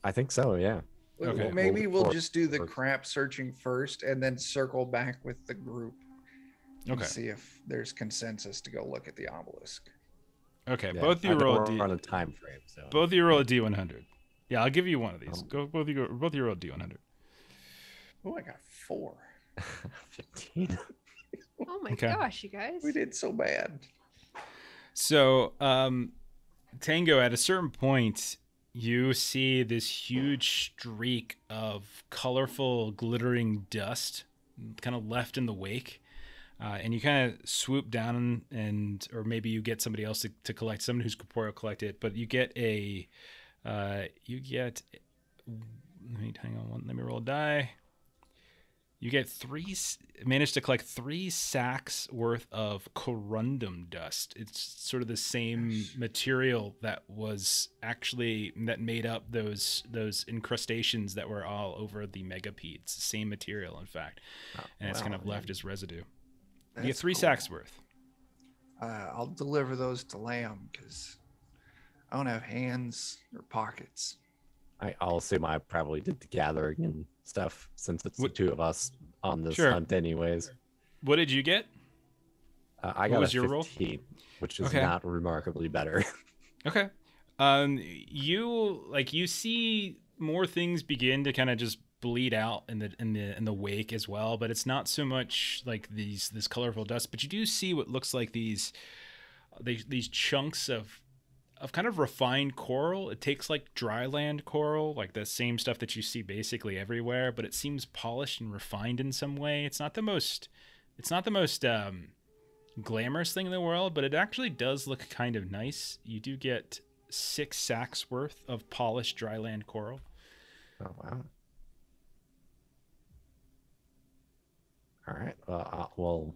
I think so. Yeah. Okay. Well, maybe we'll just do the crap searching first, and then circle back with the group. And see if there's consensus to go look at the obelisk. Okay. Yeah, Both of you roll on a time frame. So both of you roll a D100. Yeah, I'll give you one of these. Both of you roll a D100. Oh, I got 4. 15. Oh my gosh, you guys. We did so bad. So, Tango, at a certain point, you see this huge streak of colorful, glittering dust kind of left in the wake. And you kind of swoop down or maybe you get somebody else to collect, someone who's corporeal collect it, but you get let me roll a die. You get managed to collect 3 sacks worth of corundum dust. It's sort of the same material that made up those incrustations that were all over the megapede. It's the same material, in fact, and it's kind of left as residue. You get 3 sacks worth. I'll deliver those to Lamb because I don't have hands or pockets. I'll assume I probably did the gathering and stuff since it's the 2 of us on this Sure. hunt anyways. What did you get? I got What was a your roll? 15, which is Okay. not remarkably better. Okay. You see more things begin to kind of just bleed out in the wake as well, but it's not so much like this colorful dust, but you do see what looks like these chunks of kind of refined coral. It takes like dry land coral, like the same stuff that you see basically everywhere, but it seems polished and refined in some way. It's not the most glamorous thing in the world, but it actually does look kind of nice. You do get 6 sacks worth of polished dry land coral. Oh, wow. All right. We'll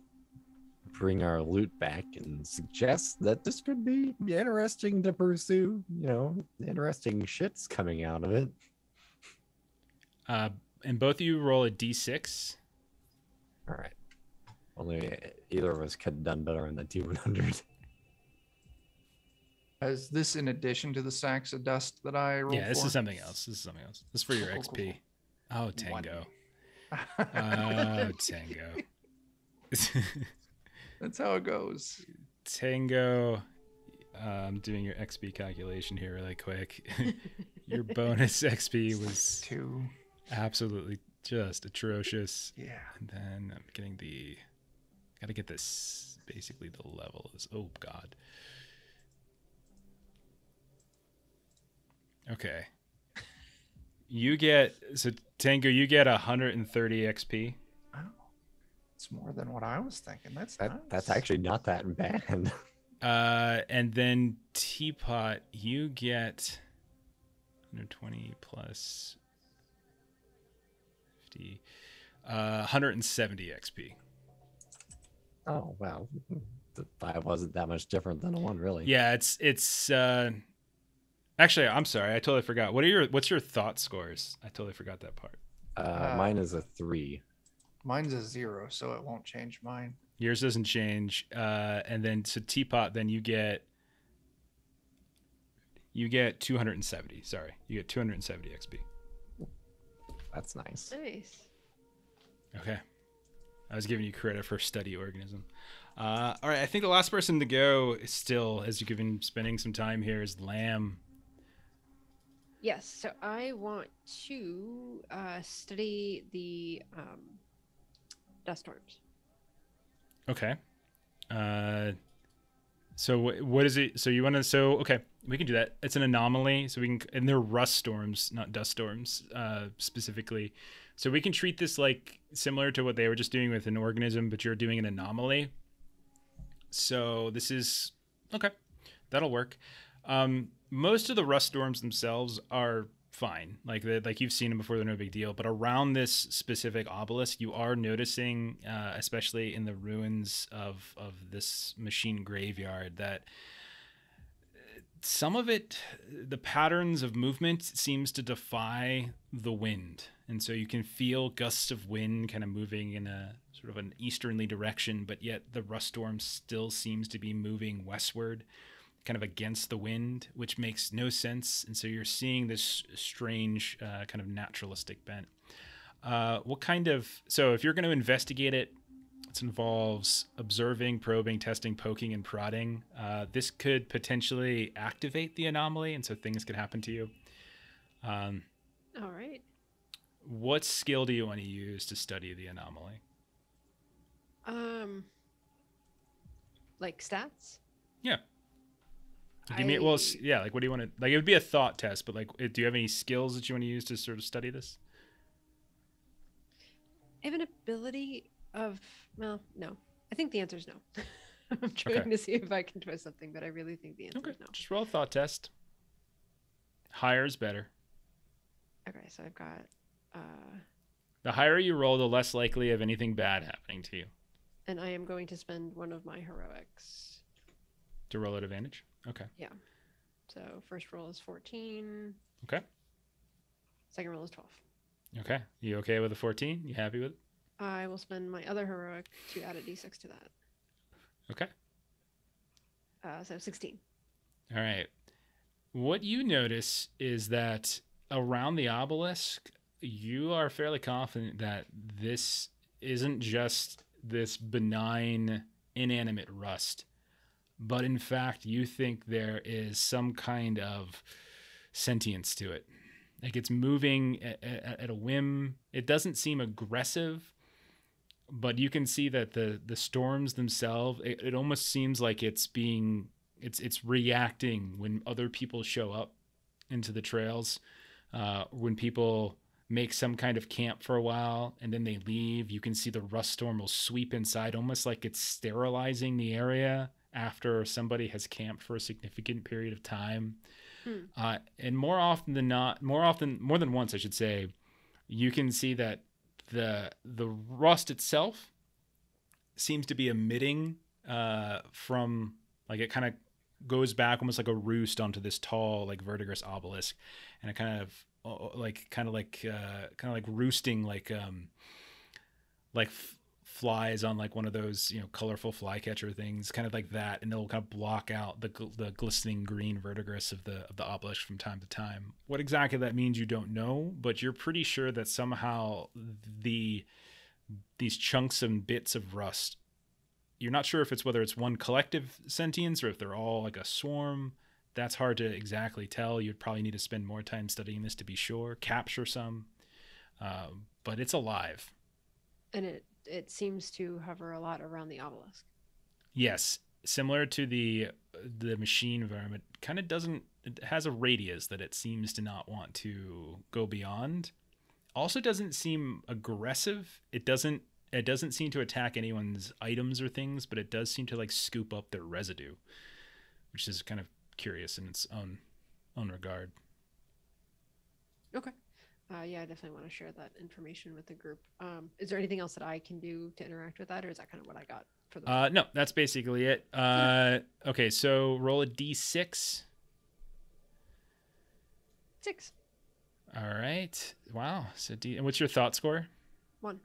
bring our loot back and suggest that this could be interesting to pursue. Interesting shit's coming out of it. And both of you roll a d6. All right. Only either of us could have done better on the D100. Is this in addition to the sacks of dust that I rolled Yeah, this for? is something else. This is for your Cool, XP. cool, Oh, Tango. One. Oh, Tango. That's how it goes. Tango. I'm doing your XP calculation here really quick. Your bonus XP was 2. absolutely just atrocious. Yeah. And then I'm getting gotta get this, basically the level is, oh God. Okay. Tango, you get 130 XP. Wow. It's more than what I was thinking. That's That's nice. actually not that bad. And then Teapot, you get 120 plus 50, 170 XP. Oh, wow. The 5 wasn't that much different than a 1, really. Yeah, it's actually, I'm sorry, I totally forgot. What's your thought scores? I totally forgot that part. Mine is a 3. Mine's a 0, so it won't change mine. Yours doesn't change. And then so Teapot, then you get 270. Sorry, you get 270 XP. That's nice. Nice. Okay. I was giving you credit for study organism. All right, I think the last person to go is still, as you've been spending some time here, is Lamb. Yes, so I want to study the dust storms. Okay. So what is it? So you want to? So okay, we can do that. It's an anomaly, so we can, and they're rust storms, not dust storms, specifically. So we can treat this like similar to what they were just doing with an organism, but you're doing an anomaly. So this is okay. That'll work. Most of the rust storms themselves are fine. Like you've seen them before, they're no big deal. But around this specific obelisk, you are noticing, especially in the ruins of this machine graveyard, that some of it, the patterns of movement seems to defy the wind. And so you can feel gusts of wind kind of moving in a sort of an easterly direction, but yet the rust storm still seems to be moving westward, kind of against the wind, which makes no sense. And so you're seeing this strange kind of naturalistic bent. So if you're going to investigate it, it involves observing, probing, testing, poking, and prodding. This could potentially activate the anomaly, and so things could happen to you. All right. What skill do you want to use to study the anomaly? Like stats? Yeah. Give me yeah. Like, what do you want to like? It would be a thought test, but like, do you have any skills that you want to use to sort of study this? I have an ability of well, no. I think the answer is no. I'm trying to see if I can twist something, but I really think the answer is no. Just roll a thought test. Higher is better. Okay, so I've got the higher you roll, the less likely of anything bad happening to you. And I am going to spend one of my heroics to roll at advantage. Okay. Yeah. So first roll is 14. Okay. Second roll is 12. Okay. You okay with a 14? You happy with it? I will spend my other heroic to add a d6 to that. Okay. So 16. All right. What you notice is that around the obelisk, you are fairly confident that this isn't just this benign, inanimate rust, but in fact, you think there is some kind of sentience to it. Like it's moving at a whim. It doesn't seem aggressive, but you can see that the storms themselves, it almost seems like it's reacting when other people show up into the trails. When people make some kind of camp for a while and then they leave, you can see the rust storm will sweep inside, almost like it's sterilizing the area after somebody has camped for a significant period of time. And more than once, I should say, you can see that the rust itself seems to be emitting from, like, it kind of goes back almost like a roost onto this tall, like, verdigris obelisk, and it kind of roosting like flies on like one of those, colorful flycatcher things, kind of like that, and they'll kind of block out the glistening green verdigris of the obelisk from time to time. What exactly that means, you don't know, but you're pretty sure that somehow these chunks and bits of rust, you're not sure if it's whether it's one collective sentience or if they're all like a swarm. That's hard to exactly tell. You'd probably need to spend more time studying this to be sure, capture some, but it's alive. And it seems to hover a lot around the obelisk. Yes, similar to the machine environment, kind of doesn't. It has a radius that it seems to not want to go beyond. Also, doesn't seem aggressive. It doesn't seem to attack anyone's items or things, but it does seem to like scoop up their residue, which is kind of curious in its own regard. Okay. Yeah, I definitely want to share that information with the group. Is there anything else that I can do to interact with that, or is that kind of what I got for the no, that's basically it. Okay, so roll a d6. 6. All right. Wow. So and what's your thought score? 1.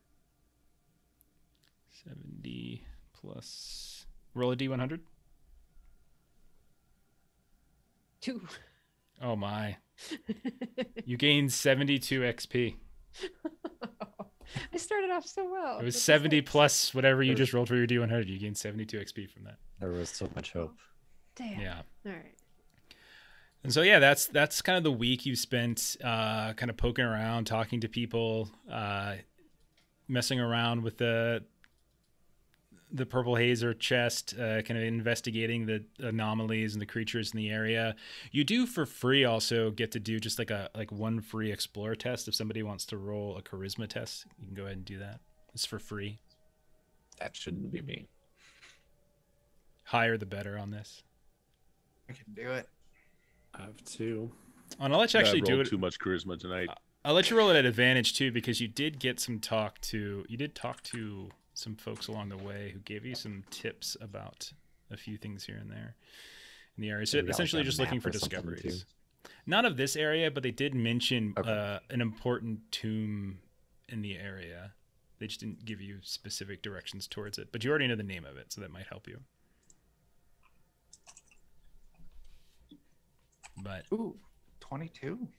70 plus. Roll a d100. 2. Oh my. You gained 72 XP. I started off so well. It was 70 plus whatever you just rolled for your D100. You gained 72 XP from that. There was so much hope. Damn. Yeah. All right. And so, yeah, that's kind of the week you spent kind of poking around, talking to people, messing around with the purple hazer chest, kind of investigating the anomalies and the creatures in the area. You do for free also get to do just like one free explorer test. If somebody wants to roll a charisma test, you can go ahead and do that. It's for free. That shouldn't be me. Higher the better on this. I can do it. I have 2. And I'll let you actually do it. Too much charisma tonight. I'll let you roll it at advantage too, because you did get some talk to some folks along the way who gave you some tips about a few things here and there in the area. So essentially just looking for discoveries. Not of this area, but they did mention an important tomb in the area. They just didn't give you specific directions towards it, but you already know the name of it, so that might help you. But 22.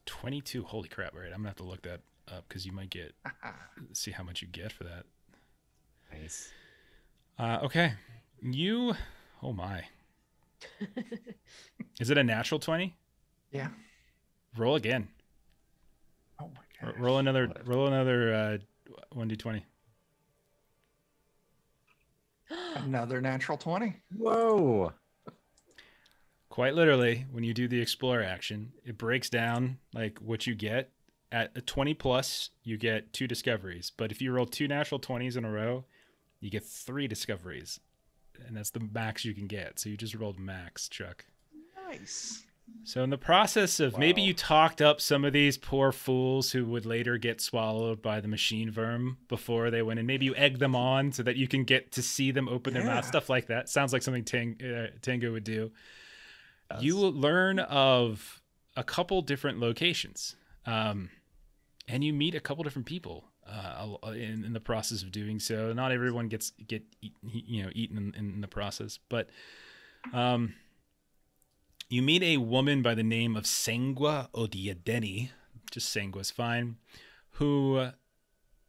22, holy crap. All right, I'm gonna have to look that up because you might get see how much you get for that. Nice. Okay. Oh my. Is it a natural 20? Yeah. Roll again. Oh my god. Roll another 1d20. Another natural 20. Whoa. quite literally, when you do the explore action, it breaks down like what you get. At a 20 plus, you get 2 discoveries. But if you roll 2 natural 20s in a row, you get 3 discoveries. And that's the max you can get. So you just rolled max, Chuck. Nice. So in the process of maybe you talked up some of these poor fools who would later get swallowed by the machine worm before they went in. Maybe you egg them on so that you can get to see them open their mouth, stuff like that. Sounds like something Tango would do. You will learn of a couple different locations. And you meet a couple different people in the process of doing so. Not everyone gets eaten in the process, but you meet a woman by the name of Sangwa Odiadeni, just Sangwa's fine, who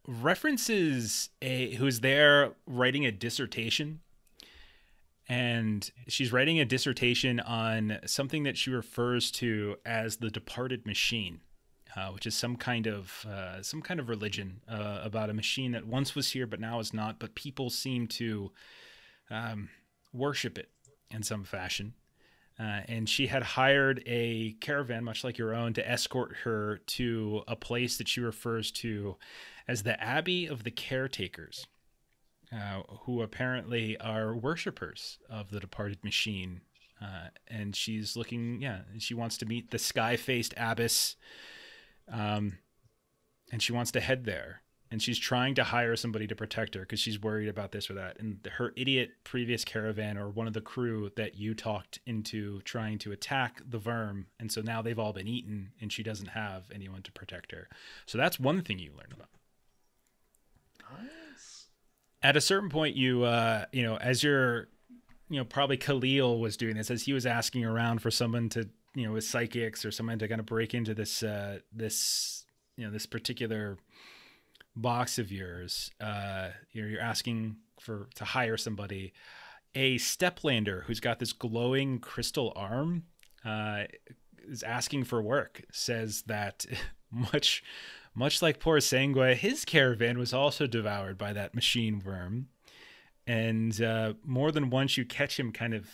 references who's there writing a dissertation. And she's writing a dissertation on something that she refers to as the departed machine, which is some kind of religion about a machine that once was here but now is not. But people seem to worship it in some fashion. And she had hired a caravan, much like your own, to escort her to a place that she refers to as the Abbey of the Caretakers, who apparently are worshippers of the departed machine. And she's looking, she wants to meet the sky-faced abbess, and she wants to head there. And she's trying to hire somebody to protect her because she's worried about this or that. And her idiot previous caravan, or one of the crew that you talked into trying to attack the worm. And so now they've all been eaten and she doesn't have anyone to protect her. So that's one thing you learn about. Nice. At a certain point, you as you're, probably Khalil was doing this, as he was asking around for someone to, with psychics or someone to kind of break into this this particular box of yours. You're asking to hire somebody. A steplander who's got this glowing crystal arm is asking for work. Says that much like poor Sangwa, his caravan was also devoured by that machine worm. And more than once you catch him kind of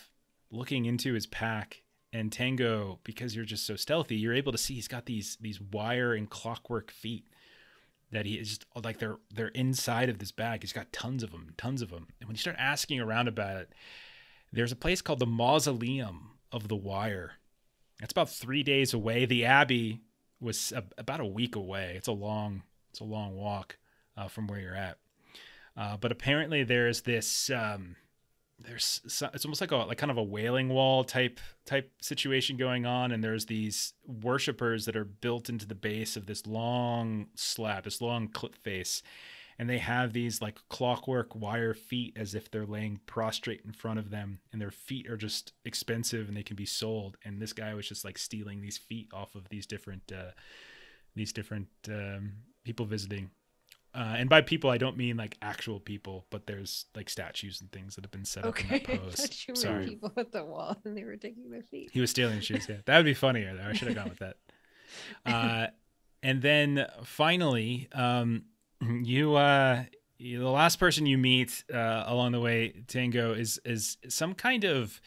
looking into his pack. And Tango, because you're just so stealthy, you're able to see he's got these wire and clockwork feet that he is just like they're inside of this bag. He's got tons of them. And when you start asking around about it, there's a place called the Mausoleum of the Wire. It's about 3 days away. The Abbey was about a week away. It's a long walk from where you're at. But apparently there's this it's almost like kind of a wailing wall type situation going on, and there's these worshippers that are built into the base of this long slab, this long cliff face, and they have these like clockwork wire feet as if they're laying prostrate in front of them, and their feet are just expensive and they can be sold. And this guy was just like stealing these feet off of these different people visiting. And by people, I don't mean like actual people, but there's like statues and things that have been set up in that pose. I thought you were Sorry. people at the wall and they were taking their feet. He was stealing shoes. Yeah, that would be funnier though. I should have gone with that. And then finally, the last person you meet along the way, Tango, is some kind of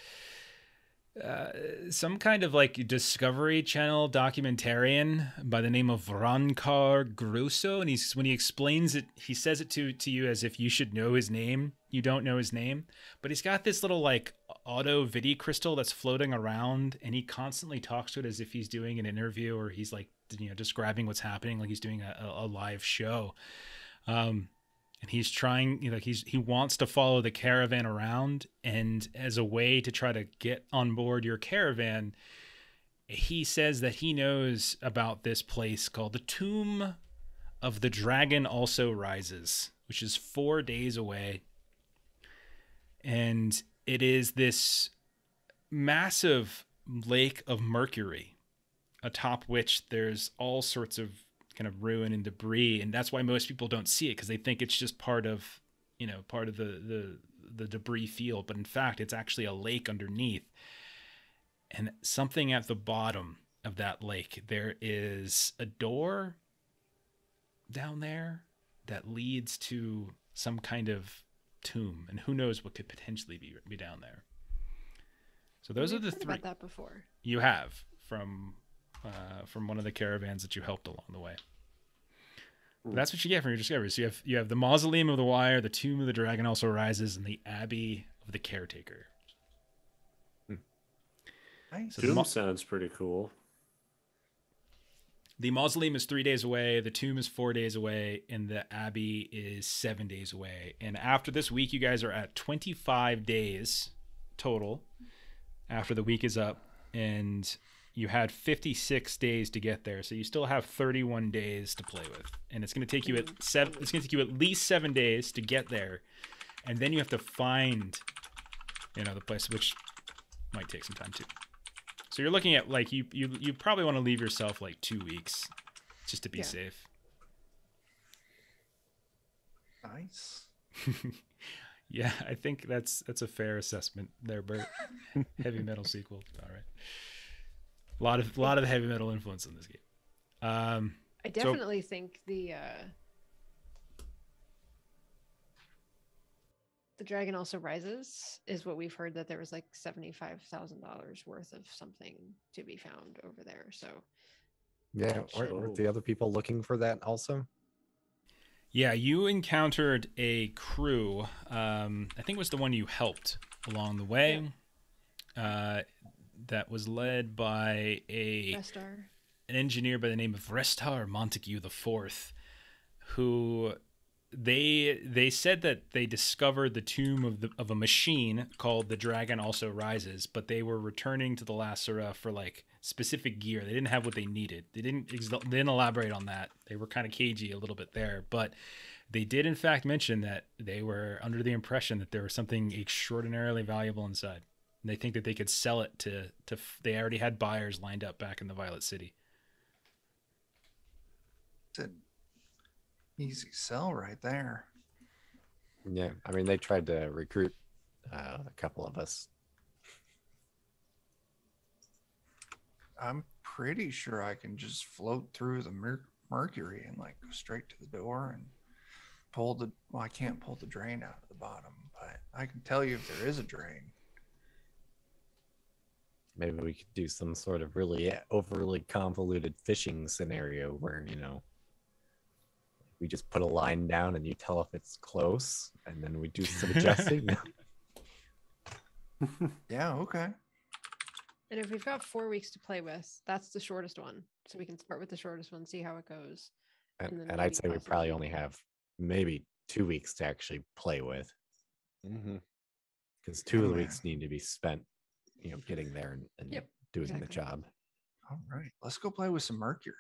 like Discovery Channel documentarian by the name of Rankar Grusso. And when he explains it, he says it to you as if you should know his name. You don't know his name, but he's got this little like auto vidi crystal that's floating around, and he constantly talks to it as if he's doing an interview, or he's like, describing what's happening, like he's doing a live show. And he's trying, he wants to follow the caravan around, and as a way to try to get on board your caravan, he says that he knows about this place called the Tomb of the Dragon Also Rises, which is 4 days away. And it is this massive lake of mercury, atop which there's all sorts of kind of ruin and debris, and that's why most people don't see it, because they think it's just part of the debris field, but in fact it's actually a lake underneath. And something at the bottom of that lake, there is a door down there that leads to some kind of tomb, and who knows what could potentially be down there. So those are We've the heard three about that before. you have from one of the caravans that you helped along the way. But that's what you get from your discovery. So you have the Mausoleum of the Wire, the Tomb of the Dragon Also Rises, and the Abbey of the Caretaker. Nice. So Tomb sounds pretty cool. the Mausoleum is 3 days away, the Tomb is 4 days away, and the Abbey is 7 days away. And after this week, you guys are at 25 days total after the week is up, and you had 56 days to get there, so you still have 31 days to play with, and it's going to take you it's going to take you at least 7 days to get there, and then you have to find the place, which might take some time too. So you're looking at like you probably want to leave yourself like 2 weeks just to be safe. Nice. Yeah, I think that's a fair assessment there, Bert. Heavy metal sequel, all right. A lot of heavy metal influence in this game. I definitely think the Dragon Also Rises is what we've heard, that there was like $75,000 worth of something to be found over there. So Yeah, weren't the other people looking for that also? Yeah, you encountered a crew. I think it was the one you helped along the way. That was led by an engineer by the name of Restar Montague IV, who they said that they discovered the tomb of a machine called the Dragon Also Rises, but they were returning to the Lacera for like specific gear. They didn't have what they needed. They didn't elaborate on that. They were kind of cagey a little bit there, but they did in fact mention that they were under the impression that there was something extraordinarily valuable inside. And they think that they could sell it to they already had buyers lined up back in the Violet City. It's an easy sell right there. Yeah, I mean, they tried to recruit a couple of us. I'm pretty sure I can just float through the mercury and like go straight to the door and pull the. Well, I can't pull the drain out of the bottom, but I can tell you if there is a drain. Maybe we could do some sort of really overly convoluted fishing scenario where, we just put a line down and you tell if it's close, and then we do some adjusting. Yeah, okay. And if we've got 4 weeks to play with, that's the shortest one. So we can start with the shortest one, see how it goes. And I'd say we probably only have maybe 2 weeks to actually play with. Because 2 of the weeks need to be spent, getting there and doing the job. All right, let's go play with some mercury.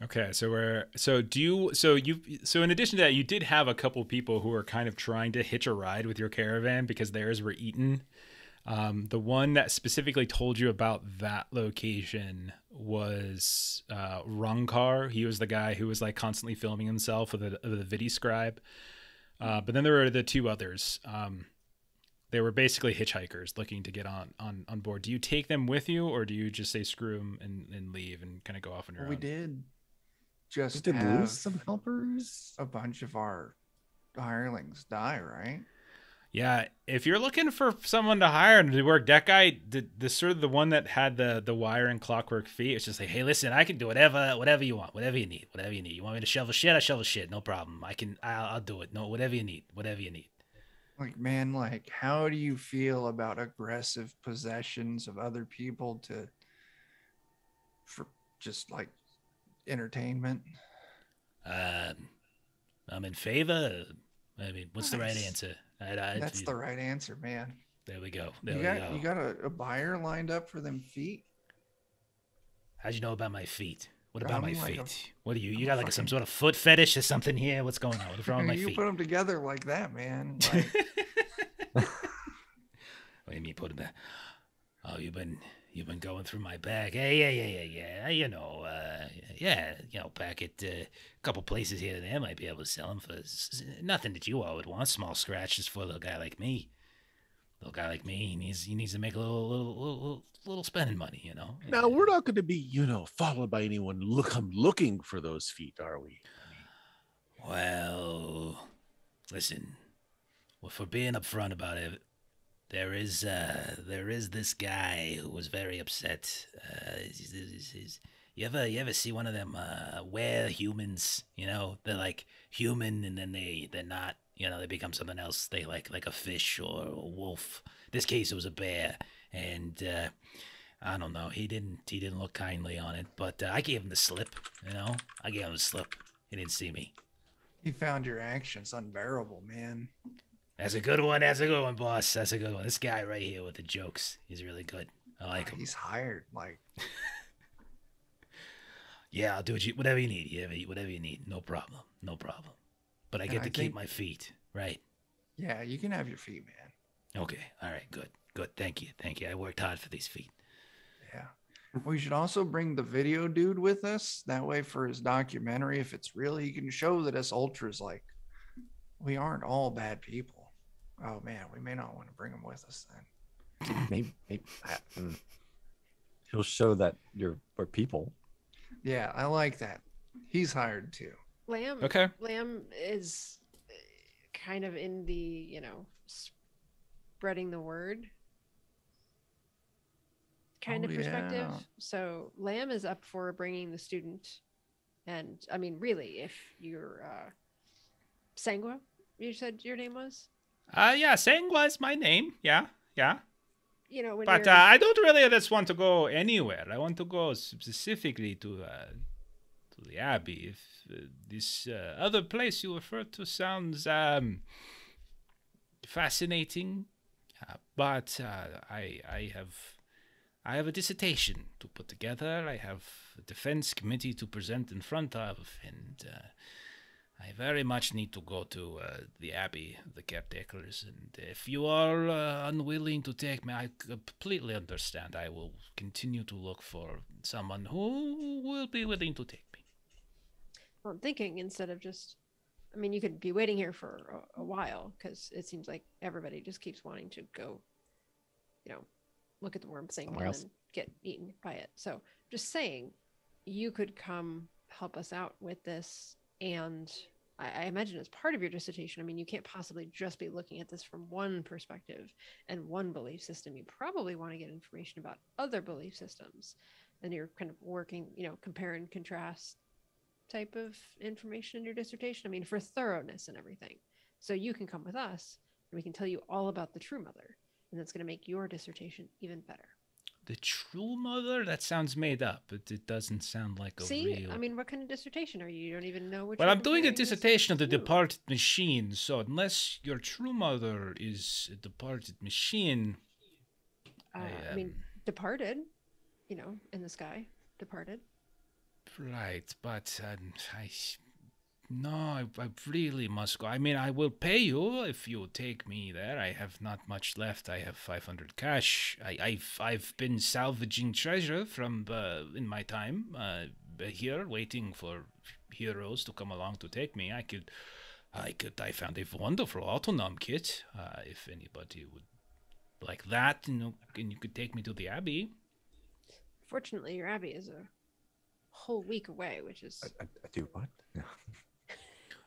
Okay, so in addition to that, you did have a couple people who were kind of trying to hitch a ride with your caravan because theirs were eaten. The one that specifically told you about that location was Runkar. He was the guy who was like constantly filming himself with the Vidiscribe. But then there were the two others. They were basically hitchhikers looking to get on board. Do you take them with you, or do you just say screw them and leave and kind of go off on your own? We did just did have lose some helpers. a bunch of our hirelings die, right? Yeah, if you're looking for someone to hire to work, that guy, the sort of the one that had the wire and clockwork feet, it's just like, hey, listen, I can do whatever you want, whatever you need. You want me to shovel shit? I shovel shit, no problem. I'll do it. No, whatever you need. Like, man, like, how do you feel about aggressive possessions of other people for just like entertainment? I'm in favor. I mean, what's the right answer? That's the right answer, man. There we go. You got a buyer lined up for them feet? How'd you know about my feet? What about my like feet? What do you got like some sort of foot fetish or something here? What's going on? What's wrong with my you feet? put them together like that, man. Like, What do you mean put them back? Oh, you've been going through my bag. Yeah. Back at a couple places here and there, might be able to sell them for nothing that you all would want. Small scratches for a little guy like me. He needs to make a little spending money, Now, we're not going to be, followed by anyone looking for those feet, are we? Well, Listen, well, for being upfront about it, there is this guy who was very upset. You ever see one of them were humans? You know, they're like human and then they're not. You know, they become something else. They like a fish or a wolf. This case it was a bear, and I don't know. He didn't look kindly on it, but I gave him the slip. You know, I gave him the slip. He didn't see me. He found your actions unbearable, man. That's a good one. That's a good one, boss. That's a good one. This guy right here with the jokes, he's really good. I like him. He's hired. Like, Yeah, I'll do whatever you need. Whatever you need. No problem. No problem. But I And get I to keep think- my feet, right? yeah, you can have your feet, man. Okay. All right. Good. Good. Thank you. Thank you. I worked hard for these feet. Yeah. We should also bring the video dude with us. That way, for his documentary, if it's real, he can show that us ultras, like, we aren't all bad people. Oh, man, we may not want to bring him with us then. Maybe he'll show that we're people. Yeah, I like that. He's hired too. Lamb. Okay. Lamb is kind of in the, spreading the word kind Oh, of perspective. yeah. So Lamb is up for bringing the student, and I mean, really, if you're Sangua, you said your name was. Yeah. Sangwa is my name. Yeah. Yeah. When But you're I don't really just want to go anywhere. I want to go specifically to the Abbey. If this other place you refer to sounds fascinating, but I have a dissertation to put together. I have a defense committee to present in front of, and I very much need to go to the Abbey, the caretakers, and if you are unwilling to take me, I completely understand. I will continue to look for someone who will be willing to take me. well, I'm thinking instead of just, I mean, you could be waiting here for a while because it seems like everybody just keeps wanting to go, look at the worm thing Somewhere and else. then get eaten by it. So just saying, you could come help us out with this. And I imagine as part of your dissertation, I mean, you can't possibly just be looking at this from one perspective and one belief system. You probably want to get information about other belief systems. And you're kind of working, compare and contrast type of information in your dissertation. I mean, for thoroughness and everything. So you can come with us and we can tell you all about the true mother. And that's going to make your dissertation even better. The True Mother? That sounds made up. It doesn't sound like a See, real... I mean, what kind of dissertation are you? You don't even know what. Well, you're I'm doing a comparing this dissertation of the to. departed machine, so unless your True Mother is a departed machine... I mean, departed, in the sky, departed. Right, but I really must go. I mean, I will pay you if you take me there. I have not much left. I have 500 cash. I've been salvaging treasure from in my time here, waiting for heroes to come along to take me. I found a wonderful autonom kit. If anybody would like that, and you could take me to the Abbey. Fortunately, your abbey is a whole week away, which is I do what?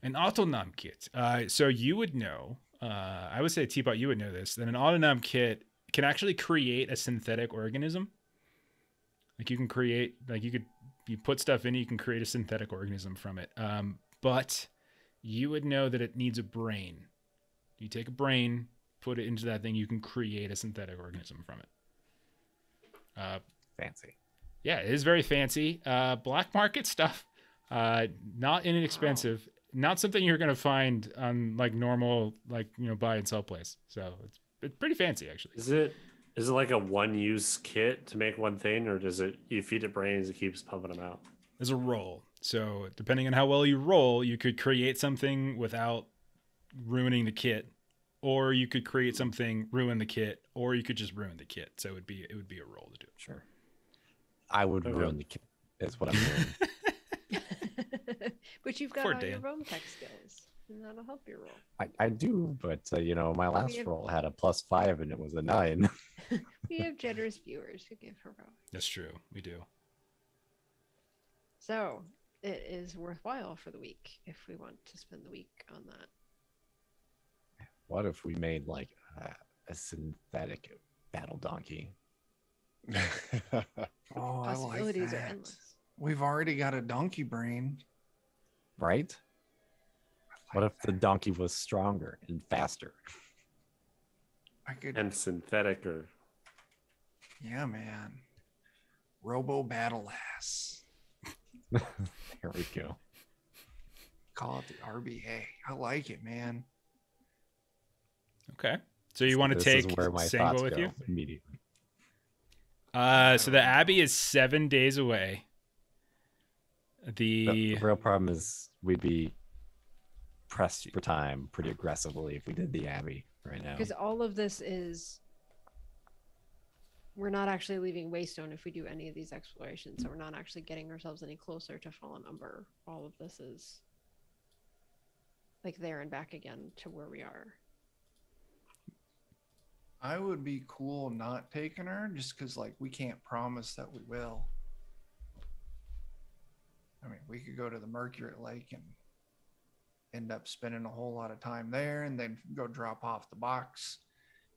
An autonom kit. So you would know, I would say Teapot, you would know this, that an autonom kit can actually create a synthetic organism. Like you can create, you put stuff in it, you can create a synthetic organism from it. But you would know that it needs a brain. You take a brain, put it into that thing, you can create a synthetic organism from it. Fancy. Yeah, it is very fancy. Black market stuff. Not inexpensive. Not something you're gonna find on normal buy and sell place. So it's pretty fancy actually. Is it like a one-use kit to make one thing, or does you feed it brains, it keeps pumping them out? There's a roll. So depending on how well you roll, you could create something without ruining the kit, or you could create something, ruin the kit, or you could just ruin the kit. So it would be a roll to do. Sure. I would Okay. ruin the kit. Is what I'm doing. but you've got Poor all your Dan. roam tech skills, and that'll help your roll. I do, but my last have- roll had a +5 and it was a 9. We have generous viewers who give heroic. That's true. We do. So it is worthwhile for the week if we want to spend the week on that. What if we made like a synthetic battle donkey? Oh, I like Possibilities are that. endless. We've already got a donkey brain. Right? What if the donkey was stronger and faster? I could, And synthetic or yeah, man. Robo battle ass. Here we go. Call it the RBA. I like it, man. Okay. So you want to This take is where my Sango thoughts with go you? immediately. So the Abbey is 7 days away. The real problem is we'd be pressed for time pretty aggressively if we did the Abbey right now. Because all of this is, we're not actually leaving Waystone if we do any of these explorations. So we're not actually getting ourselves any closer to Fallen Umber. All of this is like there and back again to where we are. I would be cool not taking her just because, like, we can't promise that we will. I mean, we could go to the Mercury Lake and end up spending a whole lot of time there and then go drop off the box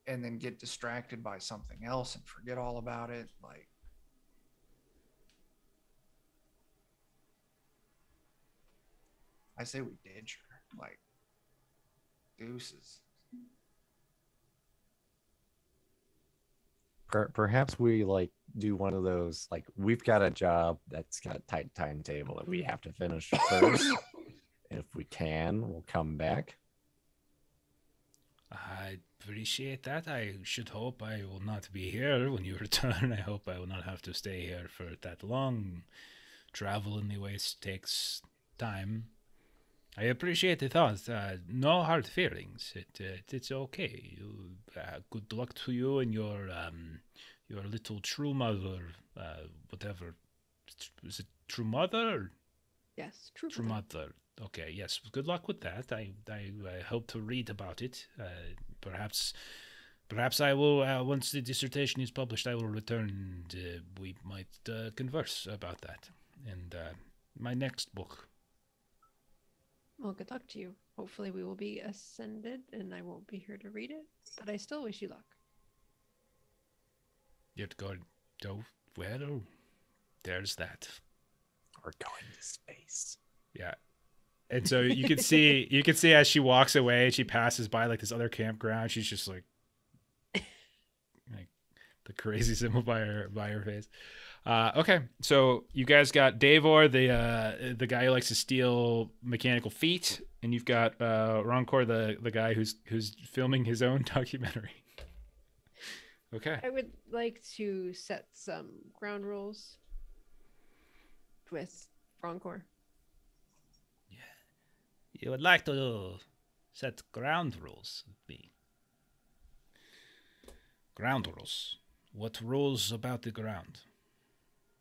and then get distracted by something else and forget all about it. Like, I say we ditch her. Like, deuces. Perhaps we like do one of those, like we've got a job that's got a tight timetable that we have to finish first. If we can, we'll come back. I appreciate that. I should hope I will not be here when you return. I hope I will not have to stay here for that long. Travel in the Waste takes time. I appreciate the thought. No hard feelings. It's okay. Good luck to you and your little true mother. Whatever. Is it true mother? Or? Yes, true. True mother. Okay. Yes. Good luck with that. I hope to read about it. Perhaps I will. Once the dissertation is published, I will return. And, we might converse about that. And my next book. Well, good luck to you. Hopefully we will be ascended and I won't be here to read it, but I still wish you luck. You're going to well, there's that. We're going to space. Yeah. And so you can see as she walks away, she passes by like this other campground. She's just like the crazy symbol by her face. Okay, so you guys got Davor, the guy who likes to steal mechanical feet, and you've got Roncor, the guy who's filming his own documentary. Okay. I would like to set some ground rules with Roncor. You would like to set ground rules with me. Ground rules. What rules about the ground?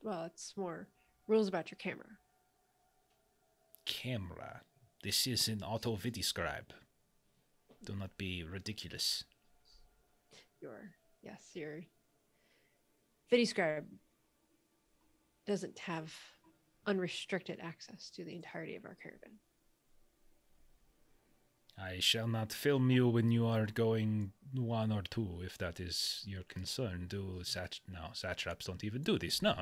Well, it's more rules about your camera. Camera. This is an auto vidiscribe. Do not be ridiculous. Your VidiScribe doesn't have unrestricted access to the entirety of our caravan. I shall not film you when you are going 1 or 2, if that is your concern. Satraps don't even do this. No.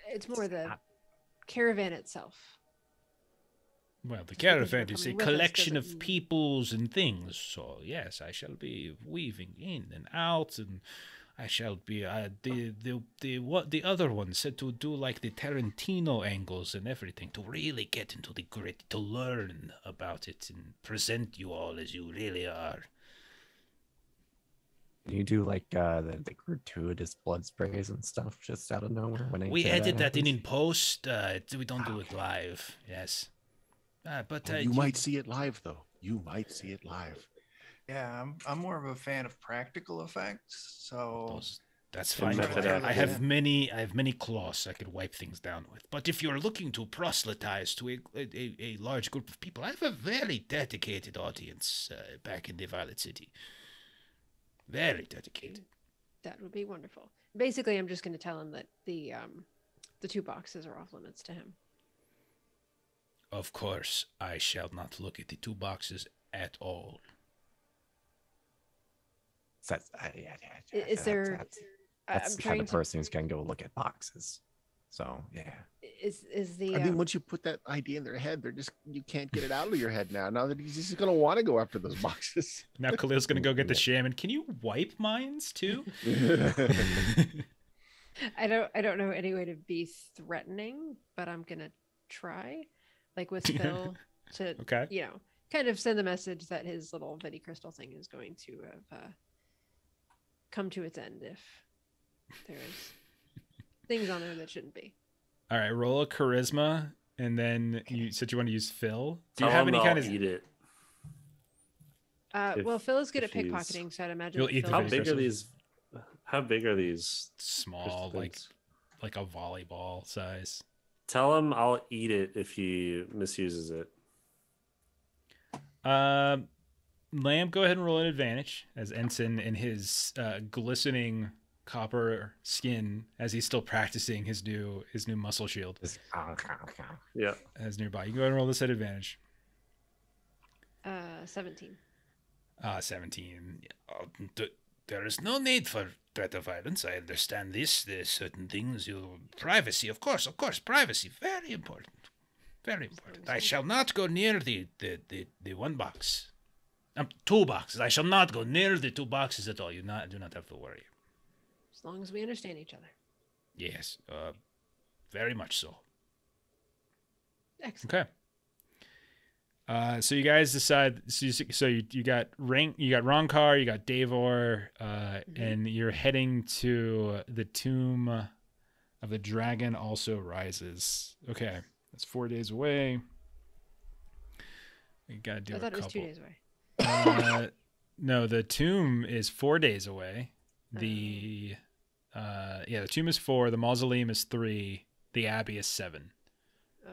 It's more the caravan itself. Well, the Just because caravan you're is a coming with us collection of doesn't- peoples and things. So yes, I shall be weaving in and out, and I shall be the other one said to do like the Tarantino angles and everything to really get into the grit, to learn about it and present you all as you really are. Can you do like the gratuitous blood sprays and stuff just out of nowhere when We edit that in happens? post. We don't do it live. Yes. But You might see it live, though. You might see it live. Yeah, I'm more of a fan of practical effects. So that's And fine. method I have acting. many cloths I could wipe things down with. But if you're looking to proselytize to a large group of people, I have a very dedicated audience back in the Violet City. Very dedicated. That would be wonderful. Basically, I'm just going to tell him that the 2 boxes are off limits to him. Of course, I shall not look at the 2 boxes at all. Is there? That's I'm the kind trying of to. person who's gonna go look at boxes. So yeah. Is the? I mean, once you put that idea in their head, you can't get it out of your head now. Now that he's just gonna want to go after those boxes. Now Khalil's gonna go get the shaman. Can you wipe mines too? I don't know any way to be threatening, but I'm gonna try, like with Phil, to Okay. kind of send the message that his little Vidi crystal thing is going to have come to its end if there's things on there that shouldn't be. All right, roll a charisma, and then you said you want to use Phil. Do you Tell have him any I'll kind of? eat it. Well, Phil is good at if he's- pickpocketing, so I'd imagine. You'll eat the Phil How Vidi would- big are crystals? these? How big are these? Small, crystal like things? like a volleyball size. Tell him I'll eat it if he misuses it. Lamb, go ahead and roll an advantage as Ensign in his glistening copper skin, as he's still practicing his new muscle shield, Just, Yeah. as nearby. You can go ahead and roll this at advantage. 17. 17. There is no need for threat of violence. I understand this. There's certain things privacy, of course, privacy, very important, very important. I shall not go near the one box. 2 boxes. I shall not go near the 2 boxes at all. Do not have to worry. As long as we understand each other. Yes, very much so. Excellent. Okay. So you guys decide. So you got Ronkar, you got Davor, and you're heading to the tomb of the dragon. Also rises. Okay, that's 4 days away. You gotta do. I thought a it was 2 couple. days away. No, the tomb is 4 days away. The the tomb is 4. The mausoleum is 3. The abbey is 7. Oh.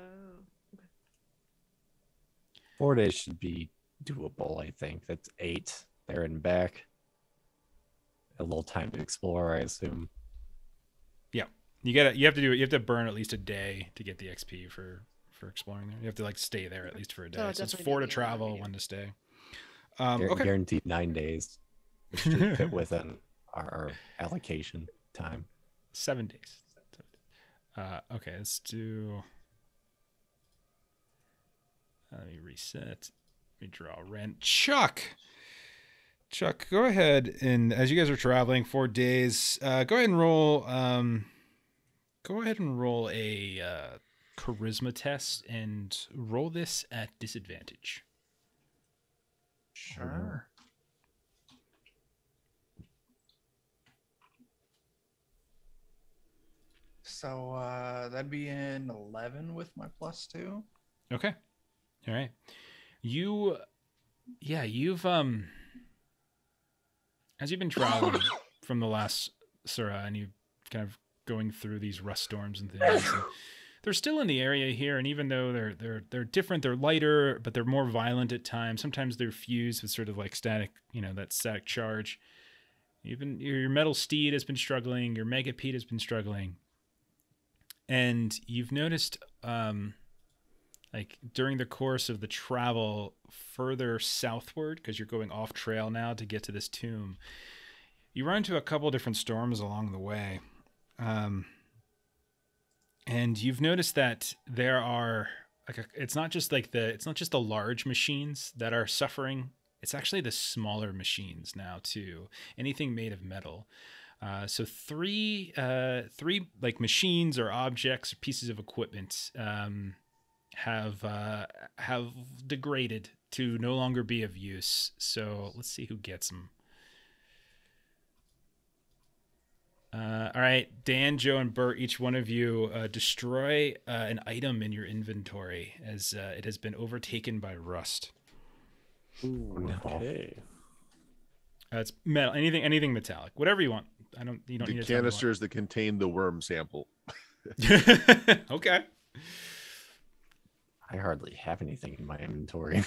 4 days should be doable, I think. That's 8 there and back. A little time to explore, I assume. You have to burn at least a day to get the XP for exploring there. You have to like stay there at least for a day. So it'll So it's definitely 4 to be beyond travel, medium. 1 to stay. Okay. Guaranteed 9 days, which should fit within our allocation time. 7 days. Okay, let's do. Let me reset. Let me draw Ren. Chuck, go ahead, and as you guys are traveling 4 days, go ahead and roll. Go ahead and roll a charisma test, and roll this at disadvantage. Sure. So that'd be an 11 with my +2. Okay. All right. You've as you've been traveling from the last Surah, and you kind of going through these rust storms and things. And they're still in the area here, and even though they're different, they're lighter, but they're more violent at times. Sometimes they're fused with sort of like static, that static charge. Even your metal steed has been struggling, your megapede has been struggling. And you've noticed like during the course of the travel further southward, because you're going off trail now to get to this tomb, you run into a couple different storms along the way. And you've noticed that there are it's not just the large machines that are suffering. It's actually the smaller machines now too. Anything made of metal. So three like machines or objects or pieces of equipment have degraded to no longer be of use. So let's see who gets them. All right, Dan, Joe, and Bert, each one of you destroy an item in your inventory as it has been overtaken by rust. Ooh, okay. It's metal, anything metallic, whatever you want. You don't The need to tell me canisters that contain the worm sample. what. Okay. I hardly have anything in my inventory.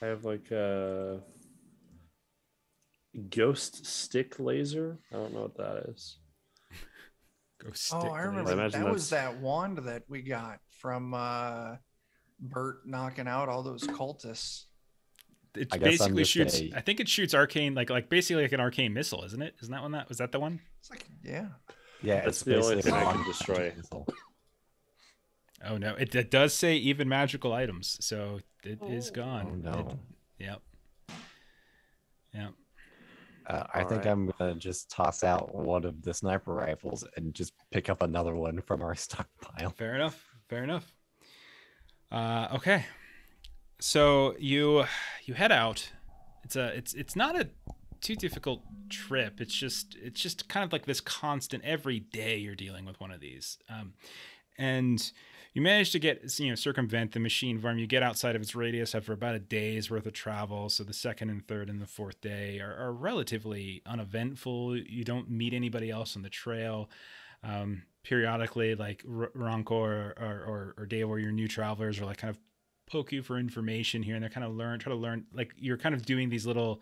I have like a ghost stick laser. I don't know what that is. Go stick. Oh, I the remember I laser. imagine that was that's- that wand that we got from Bert knocking out all those cultists. it I guess I'm basically just shoots. a- I think it shoots arcane, like basically like an arcane missile, isn't it? Isn't that one? Was that the one? It's like, yeah. Yeah, That's it's the only basically thing I a can long destroy. range missile. Oh no, it does say even magical items, so it is Oh. gone. Oh no. Yep. Yep. I think Alright. I'm gonna just toss out one of the sniper rifles and just pick up another one from our stockpile. Fair enough. Fair enough. Okay. So you head out. It's not a too difficult trip. It's just kind of like this constant. Every day you're dealing with one of these, and you manage to get circumvent the machine farm. You get outside of its radius after about a day's worth of travel. So the second and third and the fourth day are relatively uneventful. You don't meet anybody else on the trail. Periodically, like Rancor or Dave, or your new travelers, are like kind of poke you for information here and there, kind of try to learn, like you're kind of doing these little,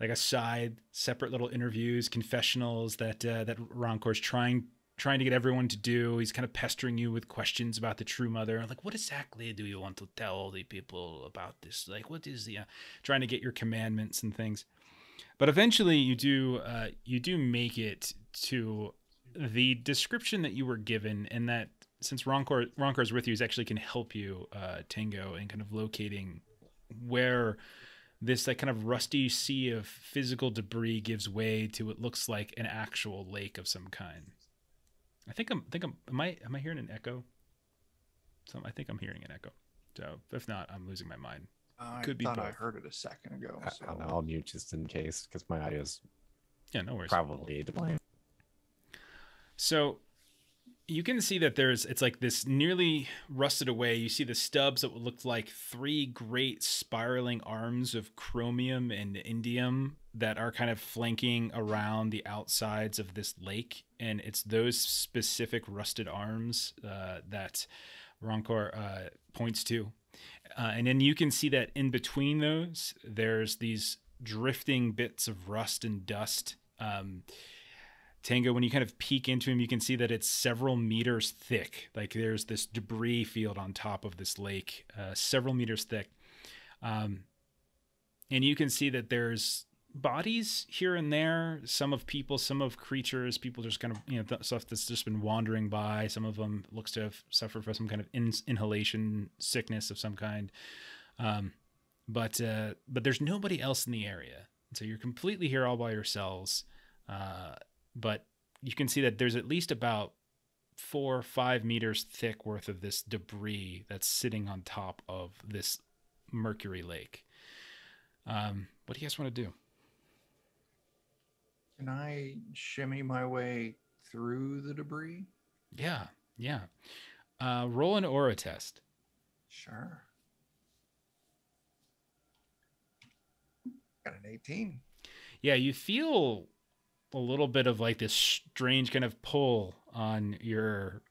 like aside separate little interviews, confessionals that Rancor's trying to get everyone to do. He's kind of pestering you with questions about the True Mother, like what exactly do you want to tell the people about this, like what is the trying to get your commandments and things. But eventually you do make it to the description that you were given, and that since Roncor's with you, he actually can help you, Tango, in kind of locating where this like kind of rusty sea of physical debris gives way to what looks like an actual lake of some kind. Am I hearing an echo? I think I'm hearing an echo. So if not, I'm losing my mind. I Could be thought I both. heard it a second ago. I So. don't know, I'll mute just in case because my audio's Yeah, no worries. probably to blame. So you can see that it's like this nearly rusted away. You see the stubs that would look like three great spiraling arms of chromium and indium that are kind of flanking around the outsides of this lake. And it's those specific rusted arms that Rancor points to. And then you can see that in between those, there's these drifting bits of rust and dust. Tango, when you kind of peek into him, you can see that it's several meters thick. Like there's this debris field on top of this lake, several meters thick. And you can see that there's bodies here and there, some of people, some of creatures, people just kind of, stuff that's just been wandering by. Some of them looks to have suffered from some kind of inhalation sickness of some kind. But there's nobody else in the area. So you're completely here all by yourselves. But you can see that there's at least about 4 or 5 meters thick worth of this debris that's sitting on top of this Mercury lake. What do you guys want to do? Can I shimmy my way through the debris? Yeah. Roll an aura test. Sure. Got an 18. Yeah, you feel a little bit of like this strange kind of pull on your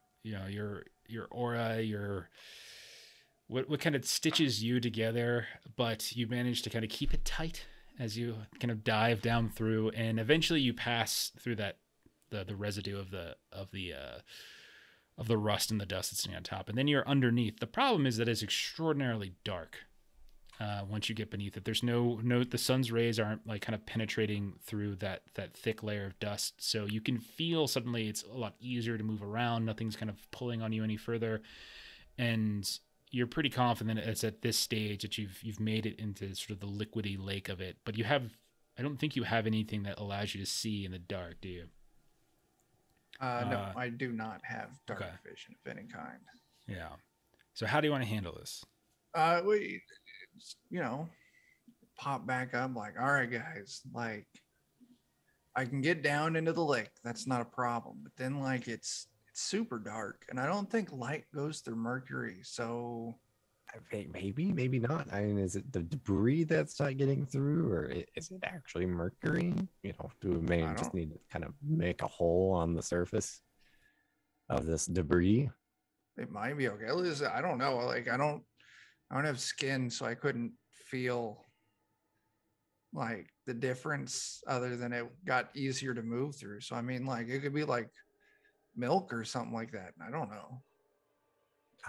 aura, what kind of stitches you together, but you manage to kind of keep it tight as you kind of dive down through, and eventually you pass through that the residue of the rust and the dust that's sitting on top, and then you're underneath. The problem is that it's extraordinarily dark. Once you get beneath it, there's no the sun's rays aren't like kind of penetrating through that thick layer of dust, so you can feel suddenly it's a lot easier to move around. Nothing's kind of pulling on you any further, and you're pretty confident it's at this stage that you've made it into sort of the liquidy lake of it. But I don't think you have anything that allows you to see in the dark, do you? No, I do not have dark okay. vision of any kind. Yeah. So how do you want to handle this? We, pop back up like, all right, guys, like I can get down into the lake. That's not a problem. But then like it's super dark, and I don't think light goes through Mercury. So Maybe not. I mean, is it the debris that's not getting through, or is it actually Mercury? Do we maybe just need to kind of make a hole on the surface of this debris? it might be okay. Listen, I don't know. Like I don't have skin, so I couldn't feel like the difference other than it got easier to move through. So I mean, like it could be like milk or something like that. I don't know.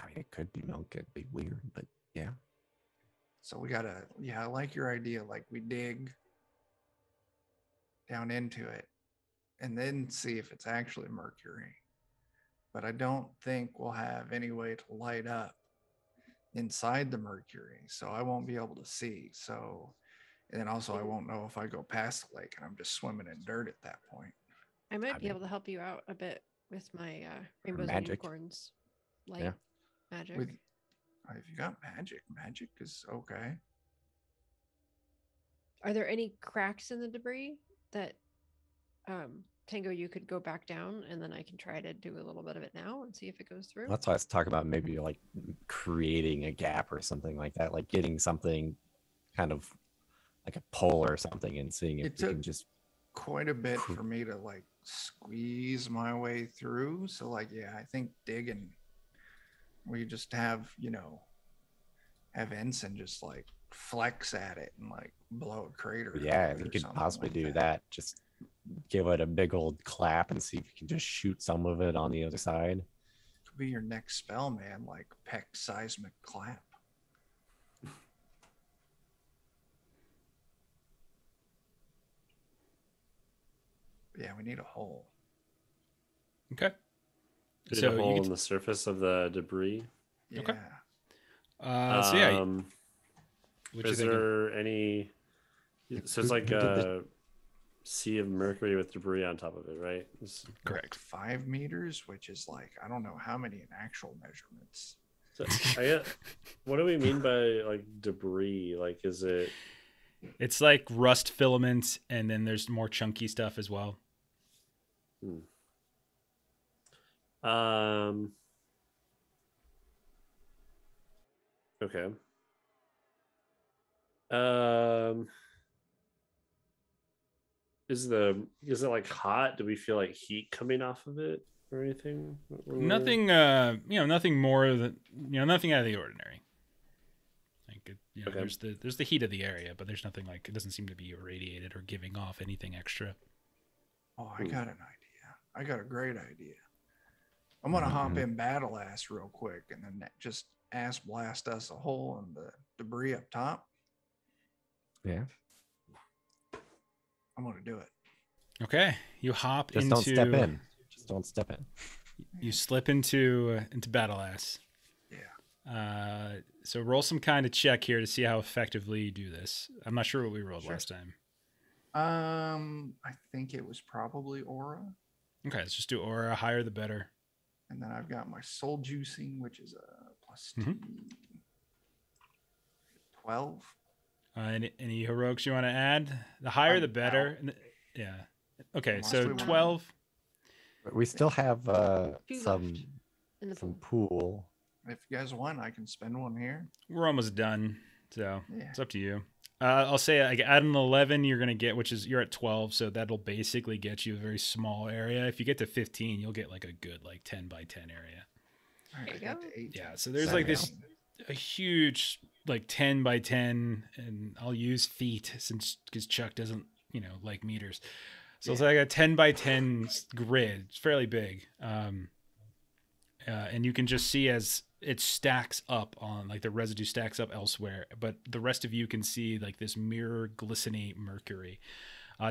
I mean, it could be milk. It'd be weird, but yeah. So we gotta, yeah, I like your idea. Like we dig down into it and then see if it's actually mercury. But I don't think we'll have any way to light up inside the mercury. So I won't be able to see. So, and then also I won't know if I go past the lake and I'm just swimming in dirt at that point. I might I be mean- able to help you out a bit with my rainbows and magic. unicorns light Yeah. magic. With, if you got magic, magic is okay. Are there any cracks in the debris that Tango, you could go back down and then I can try to do a little bit of it now and see if it goes through? That's why I was talking about maybe like creating a gap or something like that, like getting something kind of like a pole or something and seeing if It we can took- just Quite a bit for me to like squeeze my way through. So like, yeah, I think digging, we just have, you know, have Ensen just like flex at it and like blow a crater. out yeah, of if it you or could something possibly like do that, just give it a big old clap and see if you can just shoot some of it on the other side. Could be your next spell, man, like peck seismic clap. Yeah, we need a hole. Okay. Did So a you hole can- in the surface of the debris. Yeah. Okay. So yeah, what you Is thinking? there any? So it's like a sea of mercury with debris on top of it, right? Correct. 5 meters, which is like, I don't know how many in actual measurements. So I get, what do we mean by like debris? Like, is it? It's like rust filaments, and then there's more chunky stuff as well. Okay. Is it like hot? Do we feel like heat coming off of it or anything? Nothing, nothing more than, nothing out of the ordinary. Like, Okay. there's the heat of the area, but there's nothing like, it doesn't seem to be irradiated or giving off anything extra. Oh, I got an idea. I got a great idea. I'm gonna hop in battle ass real quick and then just ass blast us a hole in the debris up top. Yeah. I'm gonna do it. Okay, you hop Just into. don't step in. Just don't step in. You slip into battle ass. Yeah. So roll some kind of check here to see how effectively you do this. I'm not sure what we rolled Sure. last time. I think it was probably aura. Okay, let's just do aura. Higher the better. And then I've got my soul juicing, which is a +2. Mhm. 12. Any heroics you want to add? The higher I'm the better. out. And yeah. Okay, Unless so we want- 12. But we still have Two some left in the some pool. pool. If you guys want, I can spend one here. We're almost done. So Yeah. it's up to you. I'll say like add an 11, you're gonna get, which is you're at 12, so that'll basically get you a very small area. If you get to 15, you'll get like a good like 10 by 10 area. All right, There I you got go. to 18. Yeah, so there's There like you this a huge like 10 by 10, and I'll use feet since because Chuck doesn't like meters. So it's like a 10 by 10 grid. It's fairly big. And you can just see as it stacks up on like the residue stacks up elsewhere, but the rest of you can see like this mirror glistening mercury.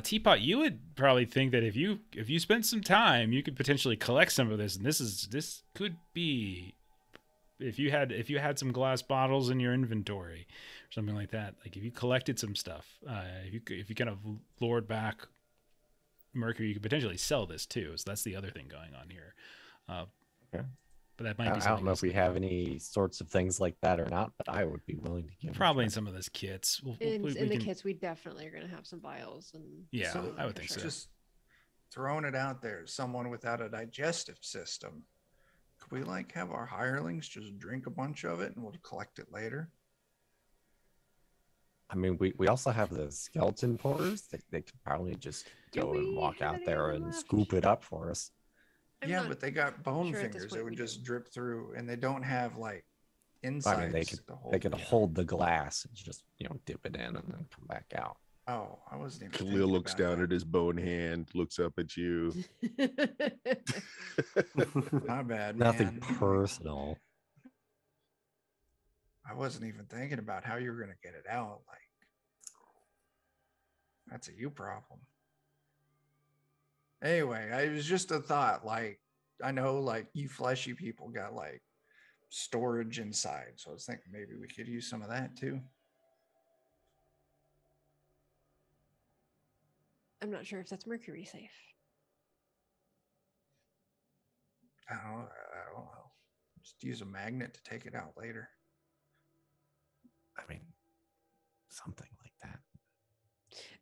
Teapot, you would probably think that if you spent some time, you could potentially collect some of this, and this could be if you had some glass bottles in your inventory or something like that. Like if you collected some stuff, if you kind of lured back mercury, you could potentially sell this too. So that's the other thing going on here. Okay. But that might I be. don't know if we have any sorts of things like that or not, but I would be willing to give. it a Probably try. in some of those kits. In We the can- kits, we definitely are going to have some vials and. Yeah, some I would for think sure. so. Just throwing it out there. Someone without a digestive system. Could we like have our hirelings just drink a bunch of it and we'll collect it later? I mean, we also have the skeleton porters. They could probably just Do go and we walk have out any there of them and left? scoop it up for us. I'm yeah, not but they got bone sure at this fingers. It point would we just do. drip through, and they don't have like I insides. mean, they could to hold they could it. hold the glass and just dip it in and then come back out. Oh, I wasn't even. Khalil thinking looks about down that. at his bone hand, looks up at you. My bad, Nothing man. personal. I wasn't even thinking about how you were going to get it out. Like, that's a you problem. Anyway, it was just a thought. Like, I know, like, you fleshy people got like storage inside, so I was thinking maybe we could use some of that too. I'm not sure if that's mercury safe. I don't know. Just use a magnet to take it out later. I mean, something like that.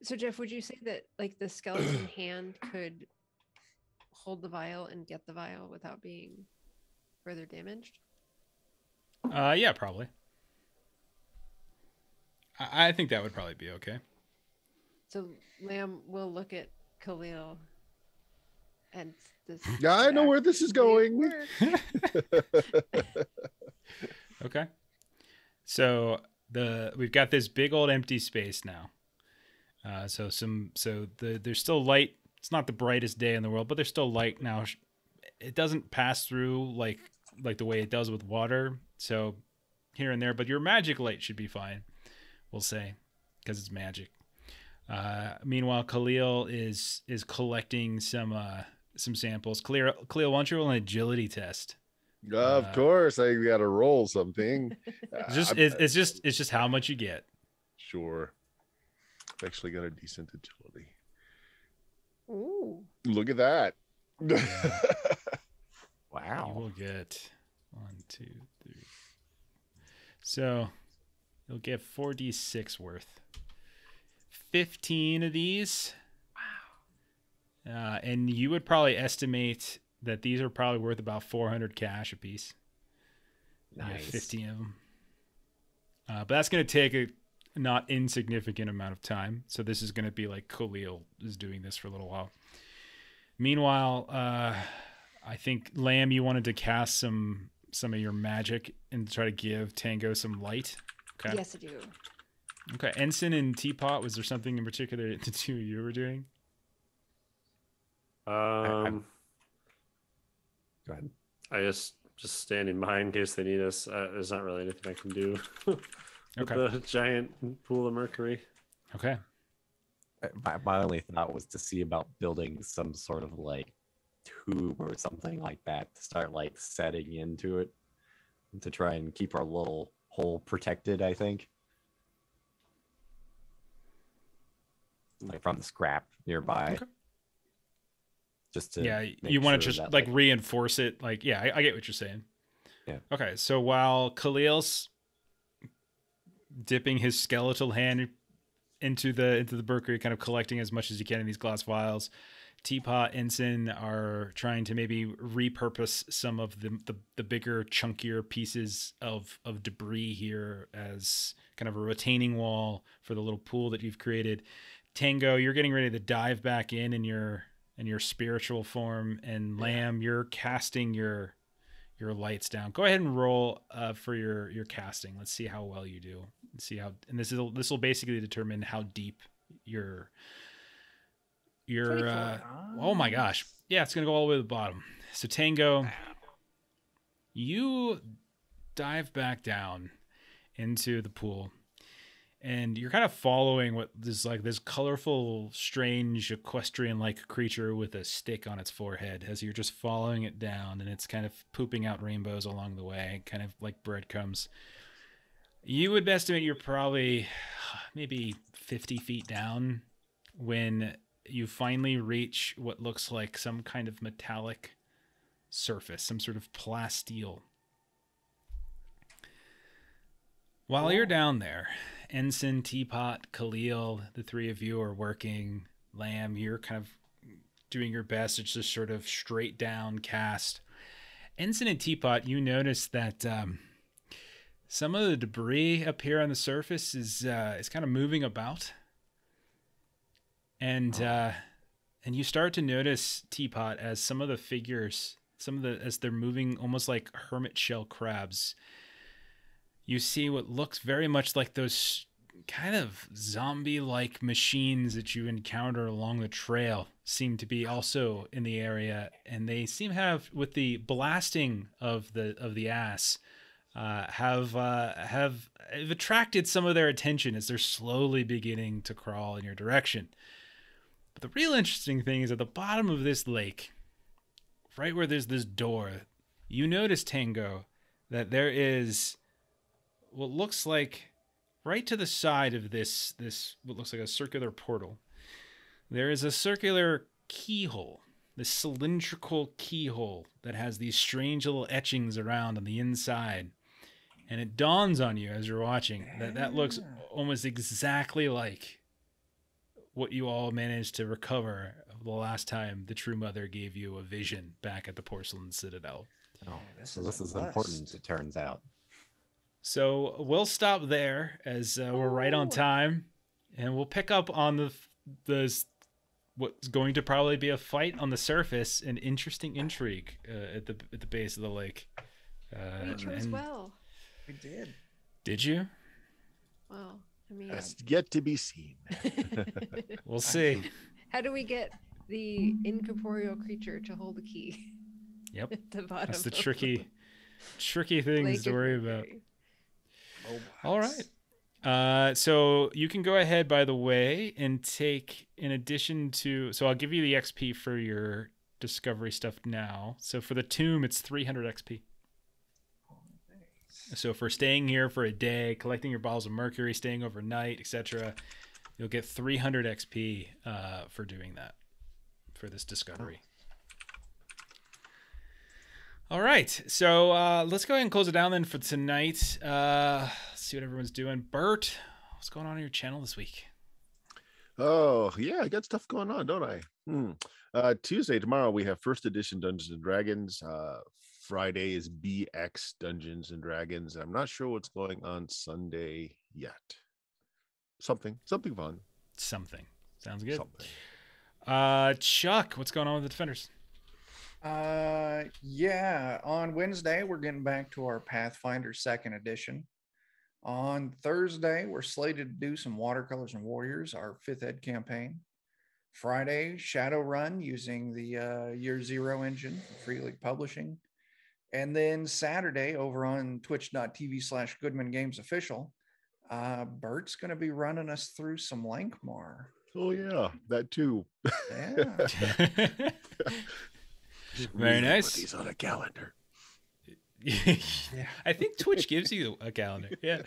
So Jeff, would you say that like the skeleton hand could hold the vial and get the vial without being further damaged? Yeah, probably. I think that would probably be okay. So Lamb will look at Khalil and this. Yeah, I know where this is going. Okay. So we've got this big old empty space now. There's still light. It's not the brightest day in the world, but there's still light now. It doesn't pass through like the way it does with water. So here and there, but your magic light should be fine. We'll say, because it's magic. Meanwhile, Khalil is collecting some samples. Khalil, why don't you roll an agility test? Of course, I got to roll something. It's just how much you get. Sure. I've actually got a decent agility. Ooh. Look at that. Yeah. Wow. You will get 1, 2, 3. So you'll get 4d6 worth. 15 of these. Wow. And you would probably estimate that these are probably worth about 400 cash a piece. Nice. 15 of them. But that's going to take a not insignificant amount of time. So this is going to be like Khalil is doing this for a little while. Meanwhile, I think Lamb, you wanted to cast some of your magic and try to give Tango some light. Okay. Yes, I do. Okay. Ensign and Teapot, was there something in particular that the two of you were doing? Go ahead. I just standing by in case they need us. There's not really anything I can do. With Okay. the giant pool of mercury. Okay. My only thought was to see about building some sort of like tube or something like that to start like setting into it to try and keep our little hole protected, I think. Like from the scrap nearby. Okay. Just to Yeah, make you want to sure just that, like reinforce it. Like, yeah, I get what you're saying. Yeah. Okay, so while Khalil's dipping his skeletal hand into the mercury, kind of collecting as much as he can in these glass vials, Teapot, Ensign are trying to maybe repurpose some of the bigger, chunkier pieces of debris here as kind of a retaining wall for the little pool that you've created. Tango, you're getting ready to dive back in your spiritual form, and Lamb, you're casting your lights down. Go ahead and roll for your casting. Let's see how well you do. Let's see how, and this will basically determine how deep your oh my gosh. Yeah, it's gonna go all the way to the bottom. So Tango, you dive back down into the pool, and you're kind of following what is like this colorful, strange, equestrian-like creature with a stick on its forehead as you're just following it down, and it's kind of pooping out rainbows along the way, kind of like breadcrumbs. You would estimate you're probably maybe 50 feet down when you finally reach what looks like some kind of metallic surface, some sort of plasteel. While you're down there, Ensign, Teapot, Khalil, the three of you are working. Lamb, you're kind of doing your best. It's just sort of straight down cast. Ensign and Teapot, you notice that some of the debris up here on the surface is kind of moving about. And you start to notice, Teapot, as some of the figures, as they're moving almost like hermit shell crabs, you see what looks very much like those kind of zombie-like machines that you encounter along the trail seem to be also in the area, and they seem to have, with the blasting of the ass, have attracted some of their attention as they're slowly beginning to crawl in your direction. But the real interesting thing is at the bottom of this lake, right where there's this door, you notice, Tango, that there is what looks like right to the side of this what looks like a circular portal. There is a circular keyhole, this cylindrical keyhole that has these strange little etchings around on the inside. And it dawns on you as you're watching that looks almost exactly like what you all managed to recover the last time the True Mother gave you a vision back at the Porcelain Citadel. Oh, so this is important, it turns out. So we'll stop there as we're right on time, and we'll pick up on the what's going to probably be a fight on the surface, an interesting intrigue at the base of the lake. We chose well. We did. Did you? Well, I mean, That's yet to be seen. We'll see. how do we get the incorporeal creature to hold the key? Yep. At the bottom. That's the of tricky things Lake to worry about. Inventory. All right. So you can go ahead, by the way, and take, in addition to, so I'll give you the XP for your discovery stuff now. So for the tomb, it's 300 XP. So for staying here for a day, collecting your bottles of mercury, staying overnight, etc., you'll get 300 XP for doing that, for this discovery. All right, so let's go ahead and close it down then for tonight. Let's see what everyone's doing. Bert, what's going on your channel this week? Oh, yeah, I got stuff going on, don't I? Tuesday, tomorrow, we have first edition Dungeons and Dragons. Friday is BX Dungeons and Dragons. I'm not sure what's going on Sunday yet. Something fun. Something. Sounds good. Something. Chuck, what's going on with the Defenders? Yeah, on Wednesday, we're getting back to our Pathfinder 2nd edition. On Thursday, we're slated to do some Watercolors and Warriors, our 5th ed campaign. Friday, Shadowrun using the Year Zero engine for Free League Publishing. And then Saturday, over on twitch.tv/Goodman Games Official, Bert's going to be running us through some Lankmar. Oh, yeah, that too. Yeah. Very nice. Put these on a calendar. I think Twitch gives you a calendar. Yeah.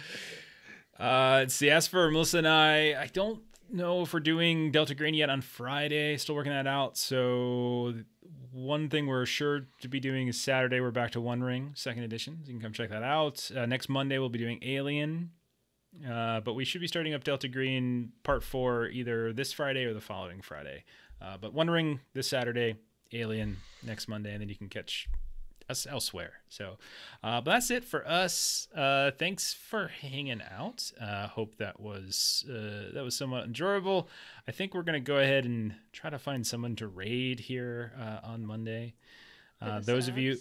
See, as for Melissa and I don't know if we're doing Delta Green yet on Friday. Still working that out. So one thing we're sure to be doing is Saturday. We're back to One Ring, 2nd edition. So you can come check that out. Next Monday, we'll be doing Alien. But we should be starting up Delta Green Part 4 either this Friday or the following Friday. But One Ring this Saturday, Alien next Monday, and then you can catch us elsewhere. So but that's it for us. Thanks for hanging out. Hope that was somewhat enjoyable. I think we're gonna go ahead and try to find someone to raid here on Monday. Those of you,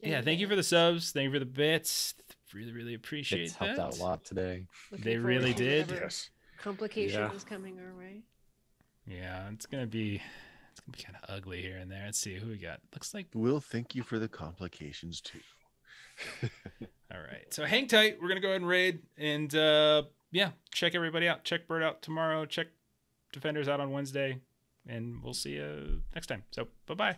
thank you for the subs, thank you for the bits. Really appreciate It's that. helped out a lot today. They really did. Yes. Complications coming our way. Yeah, it's gonna be kind of ugly here and there. Let's see who we got. Looks like We'll thank you for the complications too. all right. So hang tight. We're gonna go ahead and raid, and check everybody out. Check Bird out tomorrow. Check Defenders out on Wednesday, and we'll see you next time. So bye bye.